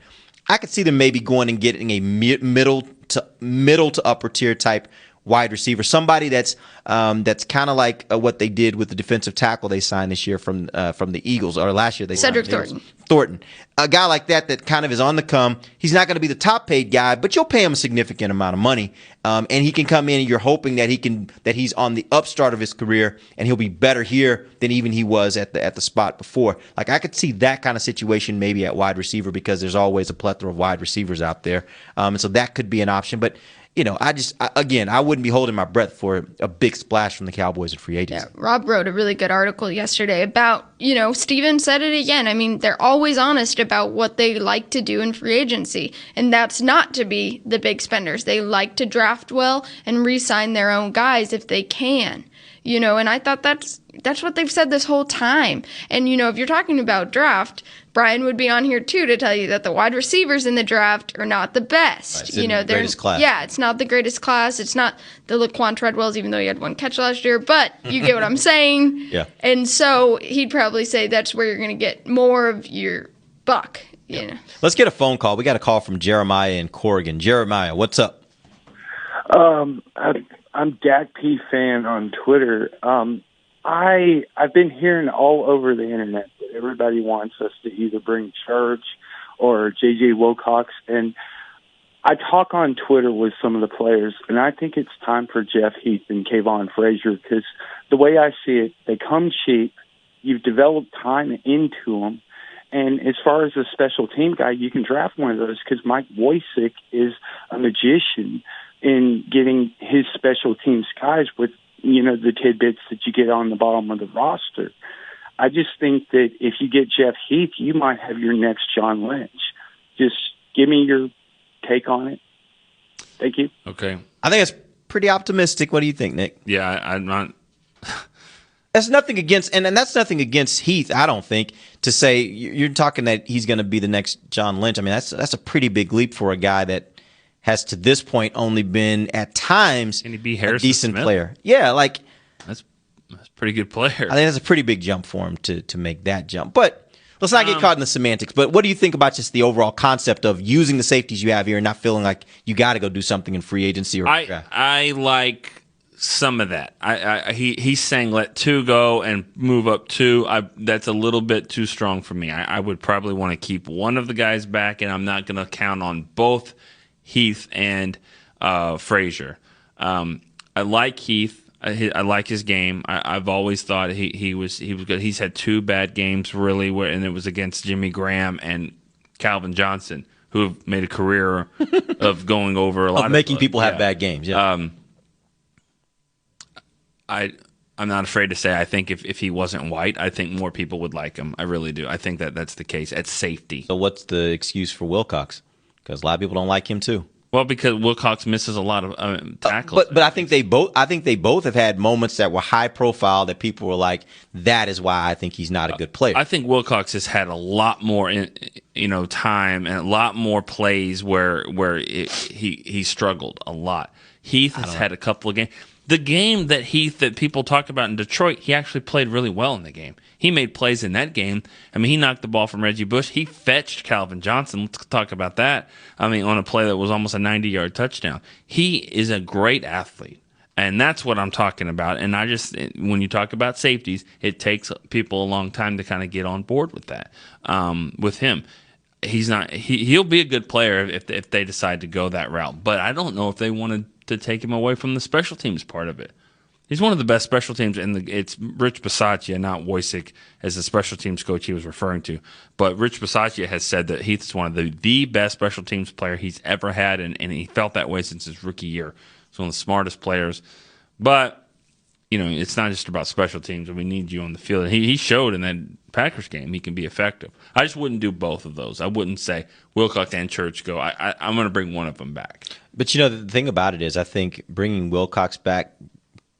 Speaker 4: I could see them maybe going and getting a middle to upper tier type wide receiver, somebody that's kind of like what they did with the defensive tackle they signed this year from the Eagles, or last year they
Speaker 5: Cedric
Speaker 4: signed Thornton, a guy like that kind of is on the come. He's not going to be the top paid guy, but you'll pay him a significant amount of money, and he can come in and you're hoping that he's on the upstart of his career and he'll be better here than even he was at the spot before. Like, I could see that kind of situation maybe at wide receiver, because there's always a plethora of wide receivers out there, and so that could be an option. But I wouldn't be holding my breath for a big splash from the Cowboys in free agency.
Speaker 5: Yeah, Rob wrote a really good article yesterday about, Steven said it again. I mean, they're always honest about what they like to do in free agency, and that's not to be the big spenders. They like to draft well and re-sign their own guys if they can. And I thought that's what they've said this whole time. And, if you're talking about draft, Brian would be on here too to tell you that the wide receivers in the draft are not the best.
Speaker 4: Right, they're the greatest class.
Speaker 5: Yeah, it's not the greatest class. It's not the Laquan Treadwells, even though he had one catch last year. But you get what I'm saying.
Speaker 4: Yeah.
Speaker 5: And so he'd probably say that's where you're going to get more of your buck. You know.
Speaker 4: Let's get a phone call. We got a call from Jeremiah in Corrigan. Jeremiah, what's up?
Speaker 11: I'm Dak P fan on Twitter. I've been hearing all over the internet that everybody wants us to either bring Church or J.J. Wilcox, and I talk on Twitter with some of the players, and I think it's time for Jeff Heath and Kayvon Frazier, because the way I see it, they come cheap. You've developed time into them. And as far as a special team guy, you can draft one of those, because Mike Wojcik is a magician in getting his special teams guys with, the tidbits that you get on the bottom of the roster. I just think that if you get Jeff Heath, you might have your next John Lynch. Just give me your take on it. Thank you.
Speaker 6: Okay.
Speaker 4: I think it's pretty optimistic. What do you think, Nick?
Speaker 6: Yeah, I'm not.
Speaker 4: That's nothing against, and that's nothing against Heath, I don't think, to say you're talking that he's going to be the next John Lynch. I mean, that's a pretty big leap for a guy that has to this point only been at times
Speaker 6: Can he be
Speaker 4: a
Speaker 6: Harrison
Speaker 4: decent
Speaker 6: Smith?
Speaker 4: player. Yeah, like
Speaker 6: That's a pretty good player.
Speaker 4: I think that's a pretty big jump for him to make that jump. But let's not get caught in the semantics. But what do you think about just the overall concept of using the safeties you have here and not feeling like you got to go do something in free agency? Or
Speaker 6: I like some of that. He's saying let two go and move up two. That's a little bit too strong for me. I would probably want to keep one of the guys back, and I'm not going to count on both Heath and Frazier. I like Heath. I like his game. I've always thought he was good. He's had two bad games really, and it was against Jimmy Graham and Calvin Johnson, who have made a career of going over a lot of
Speaker 4: making people have bad games. Yeah.
Speaker 6: I'm not afraid to say I think if he wasn't white, I think more people would like him. I really do. I think that's the case at safety.
Speaker 4: So what's the excuse for Wilcox? Because a lot of people don't like him too.
Speaker 6: Well, because Wilcox misses a lot of tackles.
Speaker 4: But I think they both have had moments that were high profile that people were like, that is why I think he's not a good player.
Speaker 6: I think Wilcox has had a lot more time and a lot more plays where he struggled a lot. Heath has had a couple of games. The game that people talk about in Detroit, he actually played really well in the game. He made plays in that game. I mean, he knocked the ball from Reggie Bush. He fetched Calvin Johnson. Let's talk about that. I mean, on a play that was almost a 90-yard touchdown. He is a great athlete. And that's what I'm talking about. And when you talk about safeties, it takes people a long time to kind of get on board with that. With him, he'll be a good player if they decide to go that route. But I don't know if they wanted to take him away from the special teams part of it. He's one of the best special teams, and it's Rich Bisaccia, not Wojcik, as the special teams coach he was referring to. But Rich Bisaccia has said that he's one of the best special teams player he's ever had, and he felt that way since his rookie year. He's one of the smartest players. But, it's not just about special teams, and we need you on the field. He showed in that Packers game he can be effective. I just wouldn't do both of those. I wouldn't say Wilcox and Church go. I'm going to bring one of them back.
Speaker 4: But, the thing about it is I think bringing Wilcox back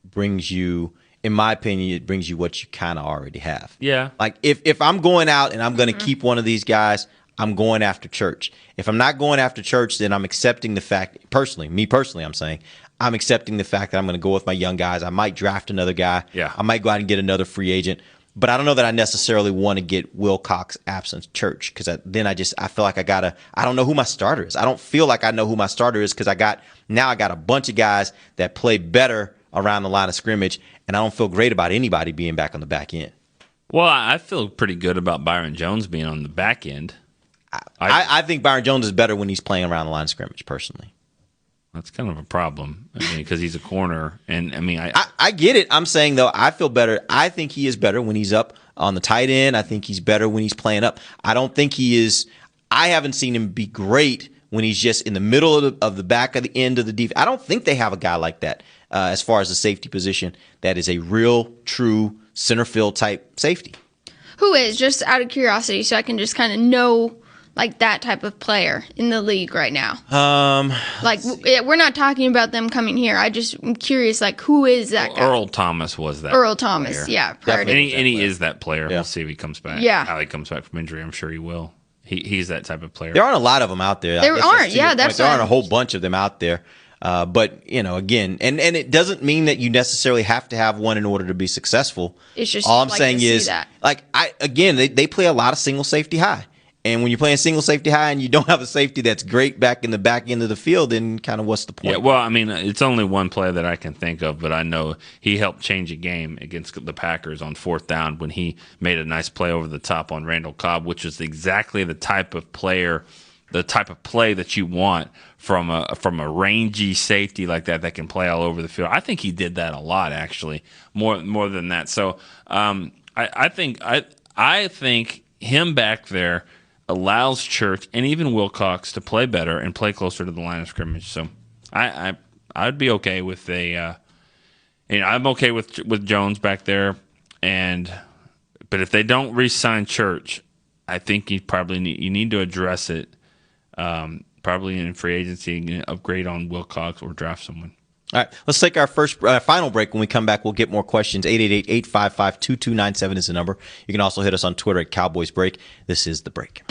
Speaker 4: brings you, in my opinion, it brings you what you kind of already have.
Speaker 6: Yeah.
Speaker 4: Like if I'm going out and I'm going to keep one of these guys, I'm going after Church. If I'm not going after Church, then I'm accepting the fact, me personally, I'm saying, I'm accepting the fact that I'm going to go with my young guys. I might draft another guy.
Speaker 6: Yeah.
Speaker 4: I might go out and get another free agent. But I don't know that I necessarily want to get Wilcox absent Church because then I feel like I don't know who my starter is. I don't feel like I know who my starter is because I got a bunch of guys that play better around the line of scrimmage, and I don't feel great about anybody being back on the back end.
Speaker 6: Well, I feel pretty good about Byron Jones being on the back end.
Speaker 4: I think Byron Jones is better when he's playing around the line of scrimmage, personally.
Speaker 6: That's kind of a problem. Because he's a corner, and
Speaker 4: I get it. I'm saying though, I feel better. I think he is better when he's up on the tight end. I think he's better when he's playing up. I don't think he is. I haven't seen him be great when he's just in the middle of the back of the end of the defense. I don't think they have a guy like that as far as the safety position that is a real, true center field type safety.
Speaker 5: Who is, just out of curiosity, so I can just kind of know like that type of player in the league right now? We're not talking about them coming here. I'm curious, like, who is that guy?
Speaker 6: Earl Thomas was that.
Speaker 5: Earl Thomas,
Speaker 6: player.
Speaker 5: yeah.
Speaker 6: And he is that player. Yeah. We'll see if he comes back.
Speaker 5: Yeah.
Speaker 6: How he comes back from injury, I'm sure he will. He's that type of player.
Speaker 4: There aren't a lot of them out there.
Speaker 5: There aren't, yeah. There
Speaker 4: aren't a whole bunch of them out there. But, again, and it doesn't mean that you necessarily have to have one in order to be successful.
Speaker 5: It's just
Speaker 4: all I'm saying is, they play a lot of single safety high. And when you're playing single safety high and you don't have a safety that's great back in the back end of the field, then kind of what's the point?
Speaker 6: Yeah, well, it's only one play that I can think of, but I know he helped change a game against the Packers on 4th down when he made a nice play over the top on Randall Cobb, which is exactly the type of play that you want from a rangy safety like that can play all over the field. I think he did that a lot, actually, more than that. So I think him back there allows Church and even Wilcox to play better and play closer to the line of scrimmage. So I'd be okay with I'm okay with Jones back there, but if they don't re-sign Church, I think you need to address it. Probably in free agency, upgrade on Wilcox or draft someone.
Speaker 4: All right, let's take our final break. When we come back, we'll get more questions. 888-855-2297 is the number. You can also hit us on Twitter at Cowboys Break. This is The Break.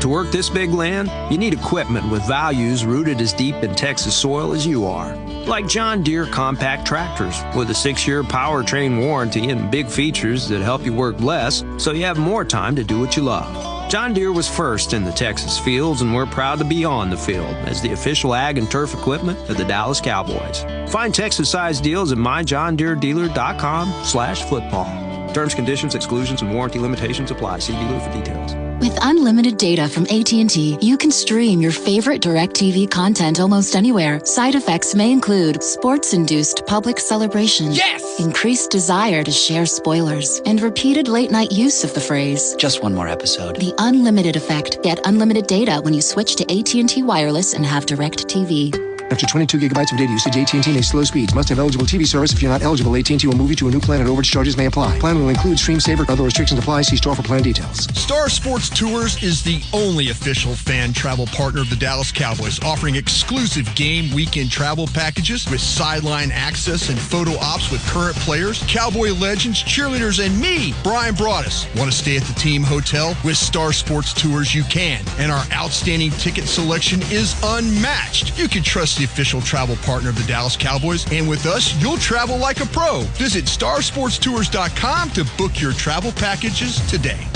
Speaker 12: To work this big land, you need equipment with values rooted as deep in Texas soil as you are. Like John Deere compact tractors with a 6-year powertrain warranty and big features that help you work less so you have more time to do what you love. John Deere was first in the Texas fields, and we're proud to be on the field as the official ag and turf equipment of the Dallas Cowboys. Find Texas-sized deals at myjohndeerdealer.com/football. Terms, conditions, exclusions, and warranty limitations apply. See dealer for details.
Speaker 7: With unlimited data from AT&T, you can stream your favorite DirecTV content almost anywhere. Side effects may include sports-induced public celebration, increased desire to share spoilers, and repeated late-night use of the phrase,
Speaker 2: just one more episode.
Speaker 7: The unlimited effect. Get unlimited data when you switch to AT&T Wireless and have DirecTV.
Speaker 8: After 22 gigabytes of data usage, AT&T may slow speeds. Must have eligible TV service. If you're not eligible, AT&T will move you to a new plan and overage charges may apply. Plan will include Stream Saver. Other restrictions apply. See store for plan details.
Speaker 13: Star Sports Tours is the only official fan travel partner of the Dallas Cowboys, offering exclusive game weekend travel packages with sideline access and photo ops with current players, Cowboy legends, cheerleaders, and me, Brian Broaddus. Want to stay at the team hotel? With Star Sports Tours, you can. And our outstanding ticket selection is unmatched. You can trust the official travel partner of the Dallas Cowboys, and with us, you'll travel like a pro. Visit starsportstours.com to book your travel packages today.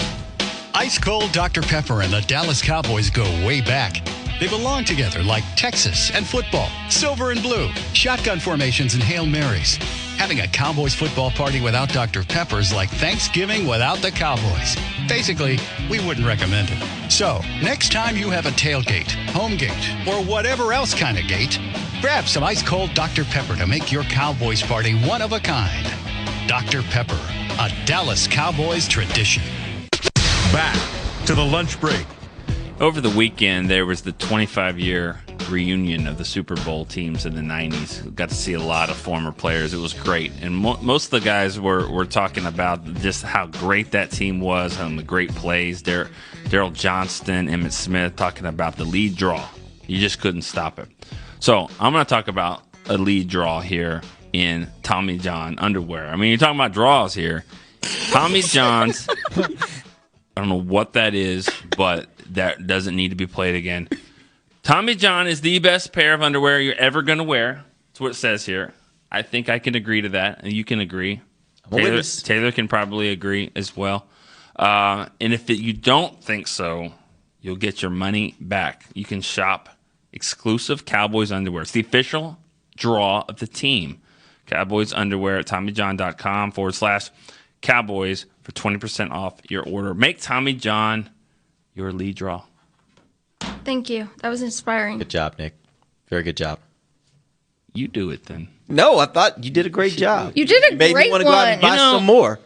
Speaker 14: Ice Cold Dr. Pepper and the Dallas Cowboys go way back. They belong together like Texas and football, silver and blue, shotgun formations and Hail Marys. Having a Cowboys football party without Dr. Pepper is like Thanksgiving without the Cowboys. Basically, we wouldn't recommend it. So, next time you have a tailgate, home gate, or whatever else kind of gate, grab some ice cold Dr. Pepper to make your Cowboys party one of a kind. Dr. Pepper, a Dallas Cowboys tradition.
Speaker 3: Back to the lunch break.
Speaker 6: Over the weekend, there was the 25-year reunion of the Super Bowl teams in the 90s. Got to see a lot of former players. It was great. And most of the guys were talking about just how great that team was and the great plays. Daryl Johnston, Emmitt Smith talking about the lead draw. You just couldn't stop it. So I'm going to talk about a lead draw here in Tommy John underwear. I mean, you're talking about draws here. Tommy John's... I don't know what that is, but that doesn't need to be played again. Tommy John is the best pair of underwear you're ever going to wear. That's what it says here. I think I can agree to that, and you can agree. Taylor can probably agree as well. And if you don't think so, you'll get your money back. You can shop exclusive Cowboys underwear. It's the official draw of the team. Cowboys underwear at TommyJohn.com/Cowboys for 20% off your order. Make Tommy John your lead draw.
Speaker 5: Thank you. That was inspiring.
Speaker 4: Good job, Nick. Very good job.
Speaker 6: You do it then.
Speaker 4: No, I thought you did a great job.
Speaker 5: You did a
Speaker 4: made
Speaker 5: great
Speaker 4: me want to go out and buy
Speaker 5: one.
Speaker 4: some more.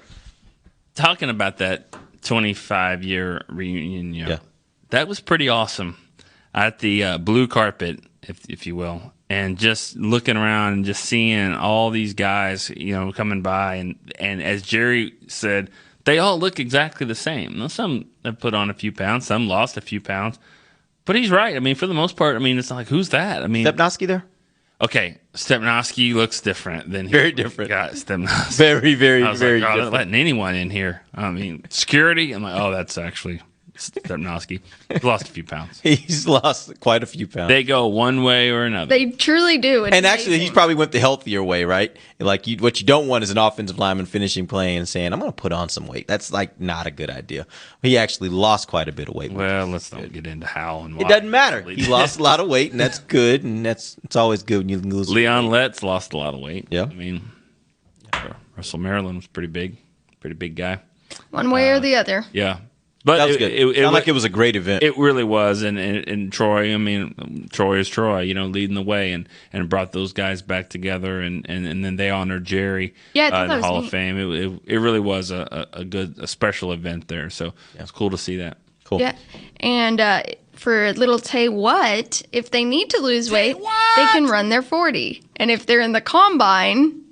Speaker 6: Talking about that 25-year reunion, that was pretty awesome at the blue carpet, if you will, and just looking around and just seeing all these guys, coming by, and as Jerry said, they all look exactly the same. Now, some have put on a few pounds, some lost a few pounds, but he's right. I mean, for the most part, it's not like, who's that?
Speaker 4: Stepnoski there?
Speaker 6: Okay, Stepnoski looks different than
Speaker 4: very different.
Speaker 6: Got Stepnoski.
Speaker 4: Very, very,
Speaker 6: I was
Speaker 4: very
Speaker 6: like,
Speaker 4: different.
Speaker 6: Not letting anyone in here. Security. I'm like, that's actually Stepnoski. He's lost a few pounds.
Speaker 4: He's lost quite a few pounds.
Speaker 6: They go one way or another.
Speaker 5: They truly do. It's
Speaker 4: and actually,
Speaker 5: amazing.
Speaker 4: he probably went the healthier way, right? Like, what you don't want is an offensive lineman finishing play and saying, I'm going to put on some weight. That's, not a good idea. He actually lost quite a bit of weight.
Speaker 6: Well, let's not get into how and why.
Speaker 4: It doesn't matter. He lost a lot of weight, and that's good, and it's always good when you lose
Speaker 6: Leon Letts lost a lot of weight.
Speaker 4: Yeah.
Speaker 6: Russell Maryland was pretty big guy.
Speaker 5: One way or the other.
Speaker 6: Yeah. But
Speaker 4: that was good. It sounded like it was a great event.
Speaker 6: It really was, and Troy. Troy is Troy. Leading the way and brought those guys back together, and then they honored Jerry
Speaker 5: in
Speaker 6: the Hall of Fame. It really was a special event there. So it's cool to see that.
Speaker 4: Cool.
Speaker 5: Yeah, and for little Tay What, if they need to lose weight, they can run their 40, and if they're in the combine.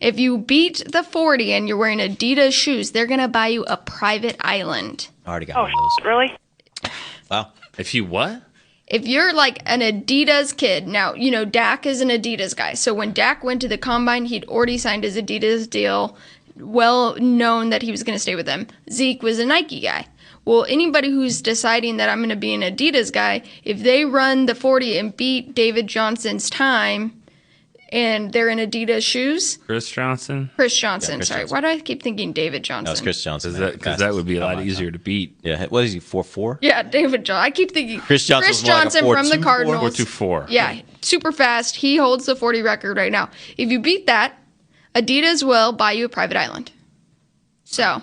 Speaker 5: If you beat the 40 and you're wearing Adidas shoes, they're going to buy you a private island.
Speaker 4: I already got one of those.
Speaker 15: Really?
Speaker 6: Wow. If you what?
Speaker 5: If you're like an Adidas kid, now, Dak is an Adidas guy. So when Dak went to the combine, he'd already signed his Adidas deal, well known that he was going to stay with them. Zeke was a Nike guy. Well, anybody who's deciding that I'm going to be an Adidas guy, if they run the 40 and beat David Johnson's time, and they're in Adidas shoes.
Speaker 6: Chris Johnson.
Speaker 5: Sorry. Johnson. Why do I keep thinking David Johnson?
Speaker 4: No, it's Chris Johnson.
Speaker 6: Because that would be a lot easier to beat.
Speaker 4: Yeah. What is he, 4'4"?
Speaker 5: Yeah, David Johnson. I keep thinking
Speaker 4: Chris Johnson
Speaker 5: from the Cardinals.
Speaker 6: 4'2'4".
Speaker 5: Yeah, super fast. He holds the 40 record right now. If you beat that, Adidas will buy you a private island. So,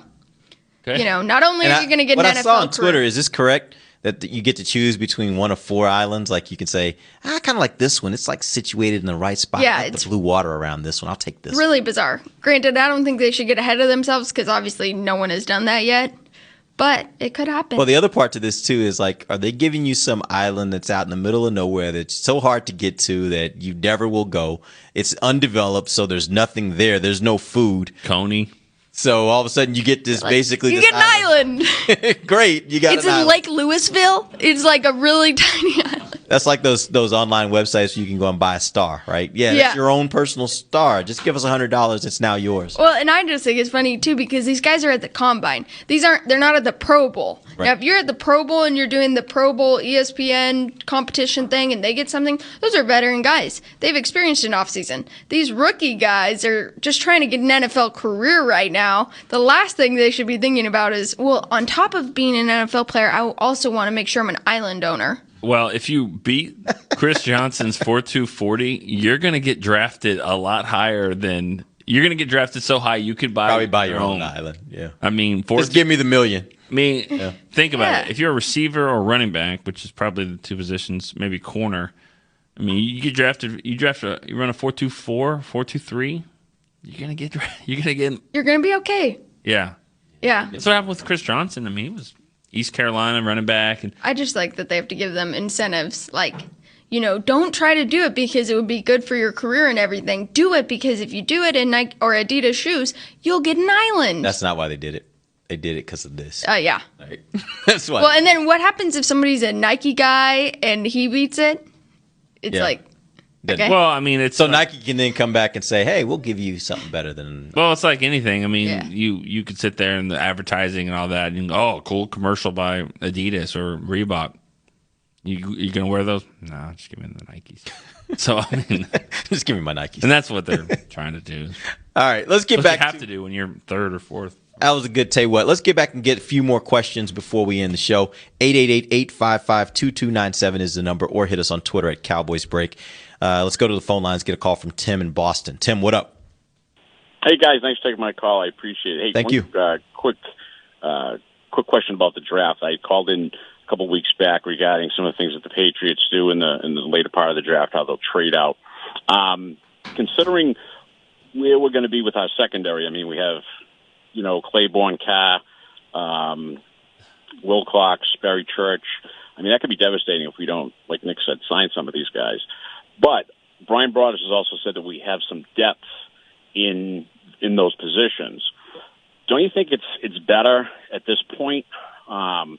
Speaker 5: not only are you going to get an NFL
Speaker 4: What I saw on Twitter,
Speaker 5: career,
Speaker 4: is this correct? That you get to choose between one of 4 islands. Like you can say, I kind of like this one. It's like situated in the right spot.
Speaker 5: Yeah,
Speaker 4: I like
Speaker 5: it's
Speaker 4: the blue water around this one. I'll take this.
Speaker 5: really bizarre. Granted, I don't think they should get ahead of themselves because obviously no one has done that yet. But it could happen.
Speaker 4: Well, the other part to this too is like, are they giving you some island that's out in the middle of nowhere that's so hard to get to that you never will go? It's undeveloped, so there's nothing there. There's no food.
Speaker 6: Coney.
Speaker 4: So all of a sudden you get this basically.
Speaker 5: You
Speaker 4: this
Speaker 5: get an island.
Speaker 4: Great, you got
Speaker 5: It's
Speaker 4: an
Speaker 5: in
Speaker 4: island.
Speaker 5: Lake Louisville. It's like a really tiny island.
Speaker 4: That's like those online websites where you can go and buy a star, right? Yeah,
Speaker 5: Yeah.
Speaker 4: that's your own personal star. Just give us $100. It's now yours.
Speaker 5: Well, and I just think it's funny too because these guys are at the combine. They're not at the Pro Bowl.
Speaker 4: Right.
Speaker 5: Now, if you're at the Pro Bowl and you're doing the Pro Bowl ESPN competition thing and they get something, those are veteran guys. They've experienced an offseason. These rookie guys are just trying to get an NFL career right now. The last thing they should be thinking about is, well, on top of being an NFL player, I also want to make sure I'm an island owner.
Speaker 6: Well, if you beat Chris Johnson's 4.240, you're going to get drafted a lot higher than you're going to get drafted so high you could
Speaker 4: buy your own island. Yeah,
Speaker 6: I mean,
Speaker 4: just give me the million.
Speaker 6: I mean, think about it. If you're a receiver or running back, which is probably the two positions, maybe corner. I mean, you get drafted. You run a 4.24, 4.23. You're
Speaker 5: You're gonna be okay.
Speaker 6: Yeah.
Speaker 5: Yeah.
Speaker 6: That's what happened with Chris Johnson. I mean, he was East Carolina running back, and
Speaker 5: I just like that they have to give them incentives. Like, don't try to do it because it would be good for your career and everything. Do it because if you do it in Nike or Adidas shoes, you'll get an island.
Speaker 4: That's not why they did it. They did it because of this.
Speaker 5: Yeah.
Speaker 4: Right. That's why.
Speaker 5: Well, and then what happens if somebody's a Nike guy and he beats it? It's like, okay.
Speaker 6: Well, I mean, it's
Speaker 4: so Nike can then come back and say, "Hey, we'll give you something better than."
Speaker 6: Well, it's like anything. I mean, you could sit there and the advertising and all that, and cool commercial by Adidas or Reebok. You gonna wear those? No, just give me the Nikes. So I mean,
Speaker 4: just give me my Nikes,
Speaker 6: and that's what they're trying to do.
Speaker 4: All right, let's get back.
Speaker 6: You have to do when you're third or fourth.
Speaker 4: That was a good tell you what. Let's get back and get a few more questions before we end the show. 888-855-2297 is the number, or hit us on Twitter at Cowboys Break. Let's go to the phone lines, get a call from Tim in Boston. Tim, what up?
Speaker 15: Hey, guys. Thanks for taking my call. I appreciate it. Hey,
Speaker 4: Thank you.
Speaker 15: Quick question about the draft. I called in a couple weeks back regarding some of the things that the Patriots do in the later part of the draft, how they'll trade out. Considering where we're going to be with our secondary, I mean, we have Claiborne, Carr, Wilcox, Barry Church. I mean, that could be devastating if we don't, like Nick said, sign some of these guys. But Brian Broaddus has also said that we have some depth in those positions. Don't you think it's better at this point to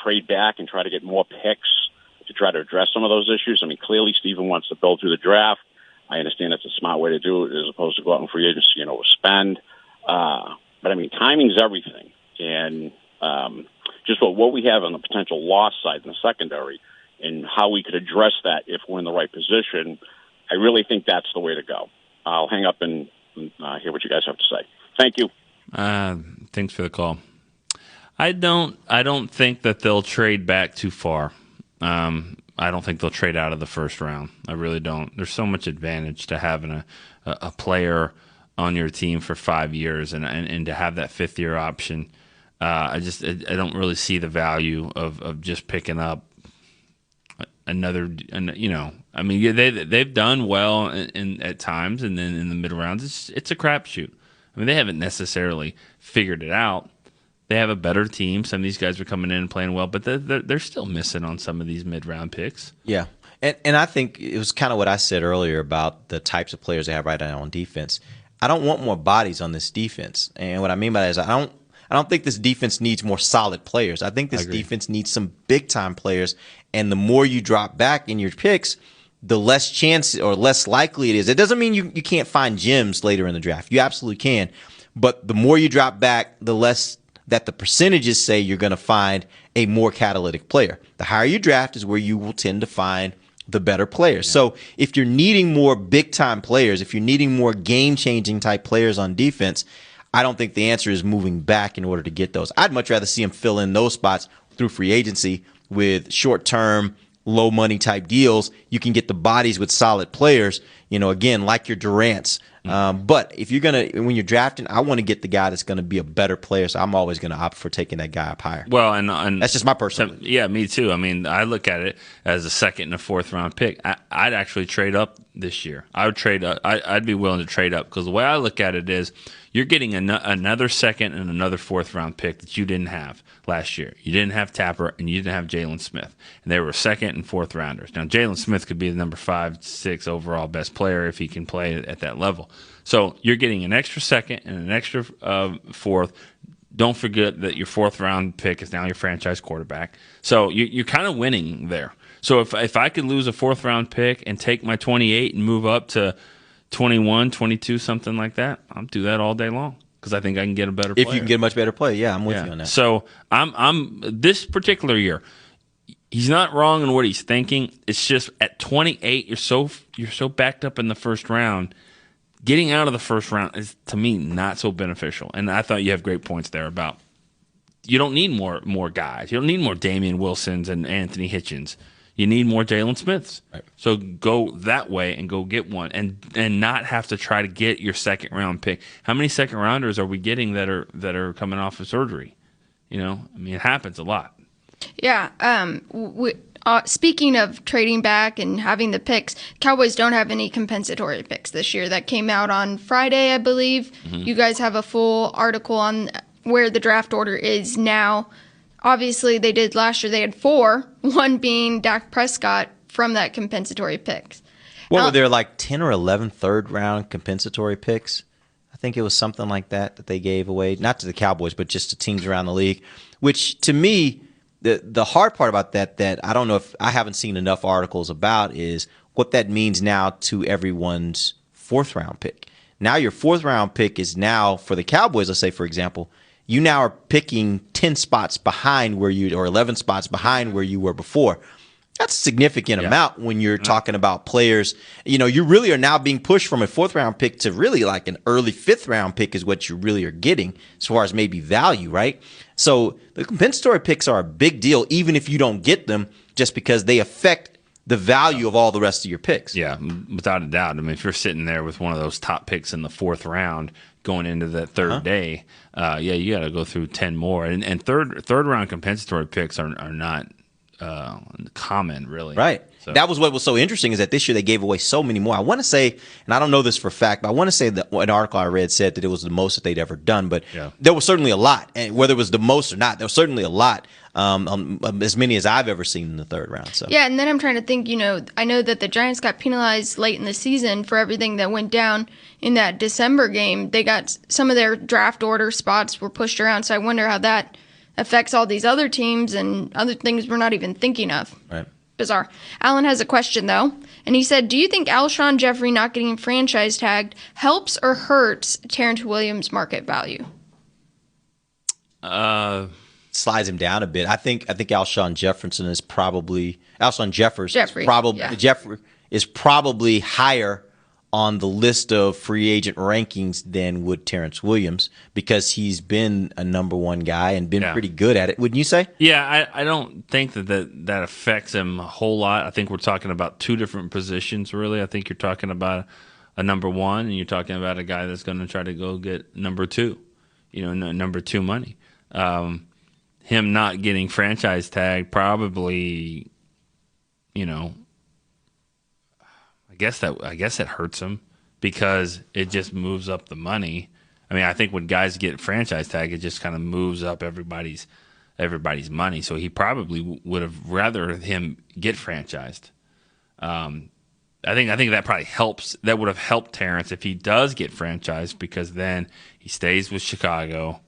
Speaker 15: trade back and try to get more picks to try to address some of those issues? I mean, clearly Stephen wants to build through the draft. I understand that's a smart way to do it as opposed to go out in free agency and overspend. But, I mean, timing's everything. And just what we have on the potential loss side in the secondary and how we could address that if we're in the right position, I really think that's the way to go. I'll hang up and hear what you guys have to say. Thank you.
Speaker 6: Thanks for the call. I don't think that they'll trade back too far. I don't think they'll trade out of the first round. I really don't. There's so much advantage to having a player on your team for 5 years and to have that fifth-year option. I don't really see the value of just picking up another. I mean, they've done well at times, and then in the mid rounds, it's a crapshoot. I mean, they haven't necessarily figured it out. They have a better team. Some of these guys are coming in and playing well, but they're still missing on some of these mid-round picks.
Speaker 4: Yeah, and I think it was kind of what I said earlier about the types of players they have right now on defense. I don't want more bodies on this defense, and what I mean by that is I don't think this defense needs more solid players. I think this defense needs some big-time players, and the more you drop back in your picks, the less chance or less likely it is. It doesn't mean you can't find gems later in the draft. You absolutely can, but the more you drop back, the less that the percentages say you're going to find a more catalytic player. The higher you draft is where you will tend to find the better players. Yeah. So if you're needing more big-time players, if you're needing more game-changing type players on defense, I don't think the answer is moving back in order to get those. I'd much rather see them fill in those spots through free agency with short-term, low-money type deals. You can get the bodies with solid players, again, like your Durants. But if you're when you're drafting, I want to get the guy that's going to be a better player. So I'm always going to opt for taking that guy up higher.
Speaker 6: Well, and
Speaker 4: that's just my personal.
Speaker 6: Yeah, me too. I mean, I look at it as a second and a fourth round pick. I'd actually trade up this year. I would trade up. I'd be willing to trade up because the way I look at it is you're getting another second and another fourth round pick that you didn't have last year. You didn't have Tapper and you didn't have Jalen Smith. And they were second and fourth rounders. Now, Jalen Smith could be the number 5, 6 overall best player if he can play at that level. So you're getting an extra second and an extra fourth. Don't forget that your fourth round pick is now your franchise quarterback. So you're kind of winning there. So if I could lose a 4th round pick and take my 28 and move up to 21, 22, something like that, I'll do that all day long because I think I can get a better player.
Speaker 4: If you can get a much better player, yeah, I'm with you on that.
Speaker 6: So I'm this particular year, he's not wrong in what he's thinking. It's just at 28, you're so backed up in the first round. Getting out of the first round is, to me, not so beneficial. And I thought you have great points there about you don't need more guys. You don't need more Damian Wilsons and Anthony Hitchens. You need more Jalen Smiths. Right. So go that way and go get one, and not have to try to get your 2nd round pick. How many 2nd rounders are we getting that are coming off of surgery? I mean, it happens a lot.
Speaker 5: Yeah. Speaking of trading back and having the picks, Cowboys don't have any compensatory picks this year. That came out on Friday, I believe. Mm-hmm. You guys have a full article on where the draft order is now. Obviously, they did last year. They had 4, one being Dak Prescott from that compensatory picks.
Speaker 4: What were there, like 10 or 11 third-round compensatory picks? I think it was something like that they gave away, not to the Cowboys, but just to teams around the league, which to me, the hard part about that I don't know if I haven't seen enough articles about is what that means now to everyone's 4th-round pick. Now your 4th-round pick is now, for the Cowboys, let's say, for example, you now are picking 10 spots behind or 11 spots behind where you were before. That's a significant amount when you're talking about players. You really are now being pushed from a 4th-round pick to really like an early 5th-round pick is what you really are getting as far as maybe value, right? So the compensatory picks are a big deal, even if you don't get them, just because they affect the value of all the rest of your picks.
Speaker 6: Yeah, without a doubt. I mean, if you're sitting there with one of those top picks in the 4th round going into that 3rd day, you got to go through 10 more. And third round compensatory picks are not common, really.
Speaker 4: Right.
Speaker 6: So.
Speaker 4: That was what was so interesting is that this year they gave away so many more. I want to say, and I don't know this for a fact, but I want to say that an article I read said that it was the most that they'd ever done, but there was certainly a lot. And whether it was the most or not, there was certainly a lot, as many as I've ever seen in the 3rd round. So.
Speaker 5: Yeah, and then I'm trying to think, I know that the Giants got penalized late in the season for everything that went down in that December game. They got some of their draft order spots were pushed around, so I wonder how that affects all these other teams and other things we're not even thinking of.
Speaker 4: Right.
Speaker 5: Bizarre. Alan has a question, though, and he said, do you think Alshon Jeffrey not getting franchise tagged helps or hurts Terrence Williams' market value?
Speaker 4: Slides him down a bit. I think Alshon Jefferson is probably Jeffrey is probably higher on the list of free agent rankings than would Terrence Williams because he's been a number 1 guy and been pretty good at it. Wouldn't you say?
Speaker 6: Yeah, I don't think that affects him a whole lot. I think we're talking about 2 different positions, really. I think you're talking about a number 1 and you're talking about a guy that's going to try to go get number 2, number 2 money. Him not getting franchise tag probably, I guess it hurts him because it just moves up the money. I mean, I think when guys get franchise tag, it just kind of moves up everybody's money. So he probably would have rather him get franchised. I think that probably helps. That would have helped Terrence if he does get franchised because then he stays with Chicago.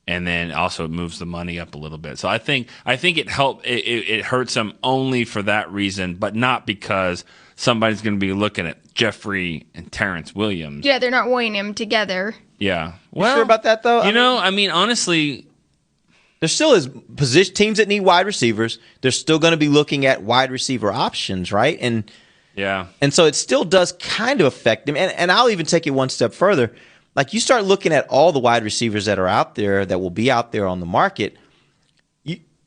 Speaker 6: And then also it moves the money up a little bit. So I think it hurts him only for that reason, but not because somebody's going to be looking at Jeffrey and Terrence Williams.
Speaker 5: Yeah, they're not weighing him together.
Speaker 6: Yeah.
Speaker 4: Well, you sure about that though?
Speaker 6: I mean, honestly,
Speaker 4: there still is teams that need wide receivers. They're still going to be looking at wide receiver options, right? And so it still does kind of affect them. And I'll even take it one step further. Like you start looking at all the wide receivers that are out there that will be out there on the market,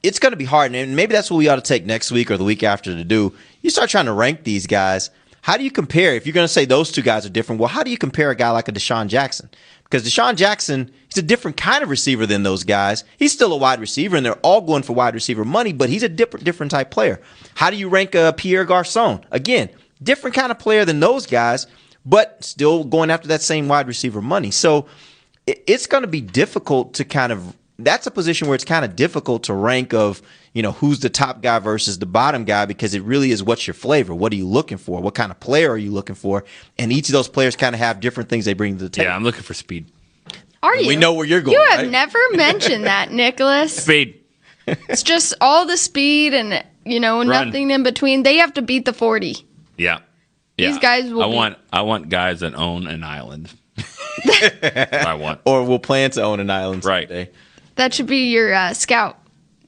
Speaker 4: it's going to be hard. And maybe that's what we ought to take next week or the week after to do. You start trying to rank these guys. How do you compare? If you're going to say those 2 guys are different, well, how do you compare a guy like a Deshaun Jackson? Because Deshaun Jackson, he's a different kind of receiver than those guys. He's still a wide receiver, and they're all going for wide receiver money, but he's a different type player. How do you rank Pierre Garçon? Again, different kind of player than those guys, but still going after that same wide receiver money. So it's going to be difficult to that's a position where it's kind of difficult to rank of, who's the top guy versus the bottom guy because it really is what's your flavor. What are you looking for? What kind of player are you looking for? And each of those players kind of have different things they bring to the table.
Speaker 6: Yeah, I'm looking for speed.
Speaker 5: Are you?
Speaker 4: We know where you're going.
Speaker 5: You have
Speaker 4: right?
Speaker 5: never mentioned that, Nicholas.
Speaker 6: Speed.
Speaker 5: It's just all the speed and nothing in between. They have to beat the 40.
Speaker 6: Yeah.
Speaker 5: These guys will.
Speaker 6: I want guys that own an island. I want,
Speaker 4: or will plan to own an island someday.
Speaker 6: Right.
Speaker 5: That should be your scout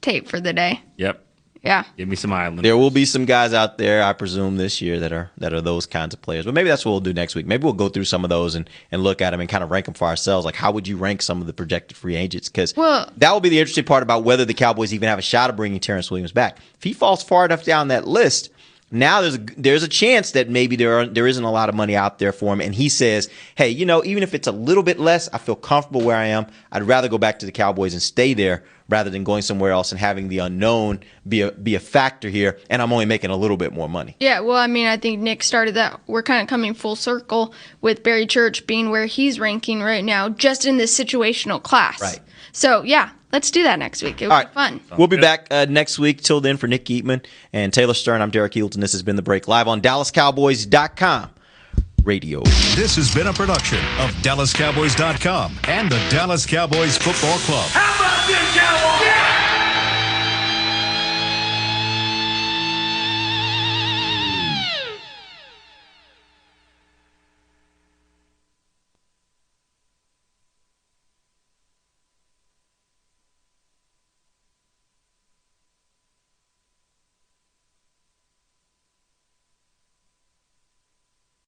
Speaker 5: tape for the day.
Speaker 6: Yep.
Speaker 5: Yeah.
Speaker 6: Give me some island.
Speaker 4: There will be some guys out there, I presume, this year that are those kinds of players. But maybe that's what we'll do next week. Maybe we'll go through some of those and look at them and kind of rank them for ourselves. Like, how would you rank some of the projected free agents? Because that will be the interesting part about whether the Cowboys even have a shot of bringing Terrence Williams back. If he falls far enough down that list, now there's a chance that maybe there isn't a lot of money out there for him, and he says, hey, even if it's a little bit less, I feel comfortable where I am. I'd rather go back to the Cowboys and stay there rather than going somewhere else and having the unknown be a factor here, and I'm only making a little bit more money.
Speaker 5: Yeah, well, I mean, I think Nick started that. We're kind of coming full circle with Barry Church being where he's ranking right now, just in this situational class.
Speaker 4: Right.
Speaker 5: So, yeah, let's do that next week. It will be fun.
Speaker 4: We'll be back next week. Till then, for Nick Eatman and Taylor Stern, I'm Derek Eagleton. This has been The Break, live on DallasCowboys.com radio.
Speaker 3: This has been a production of DallasCowboys.com and the Dallas Cowboys Football Club.
Speaker 2: How about this, Cowboys?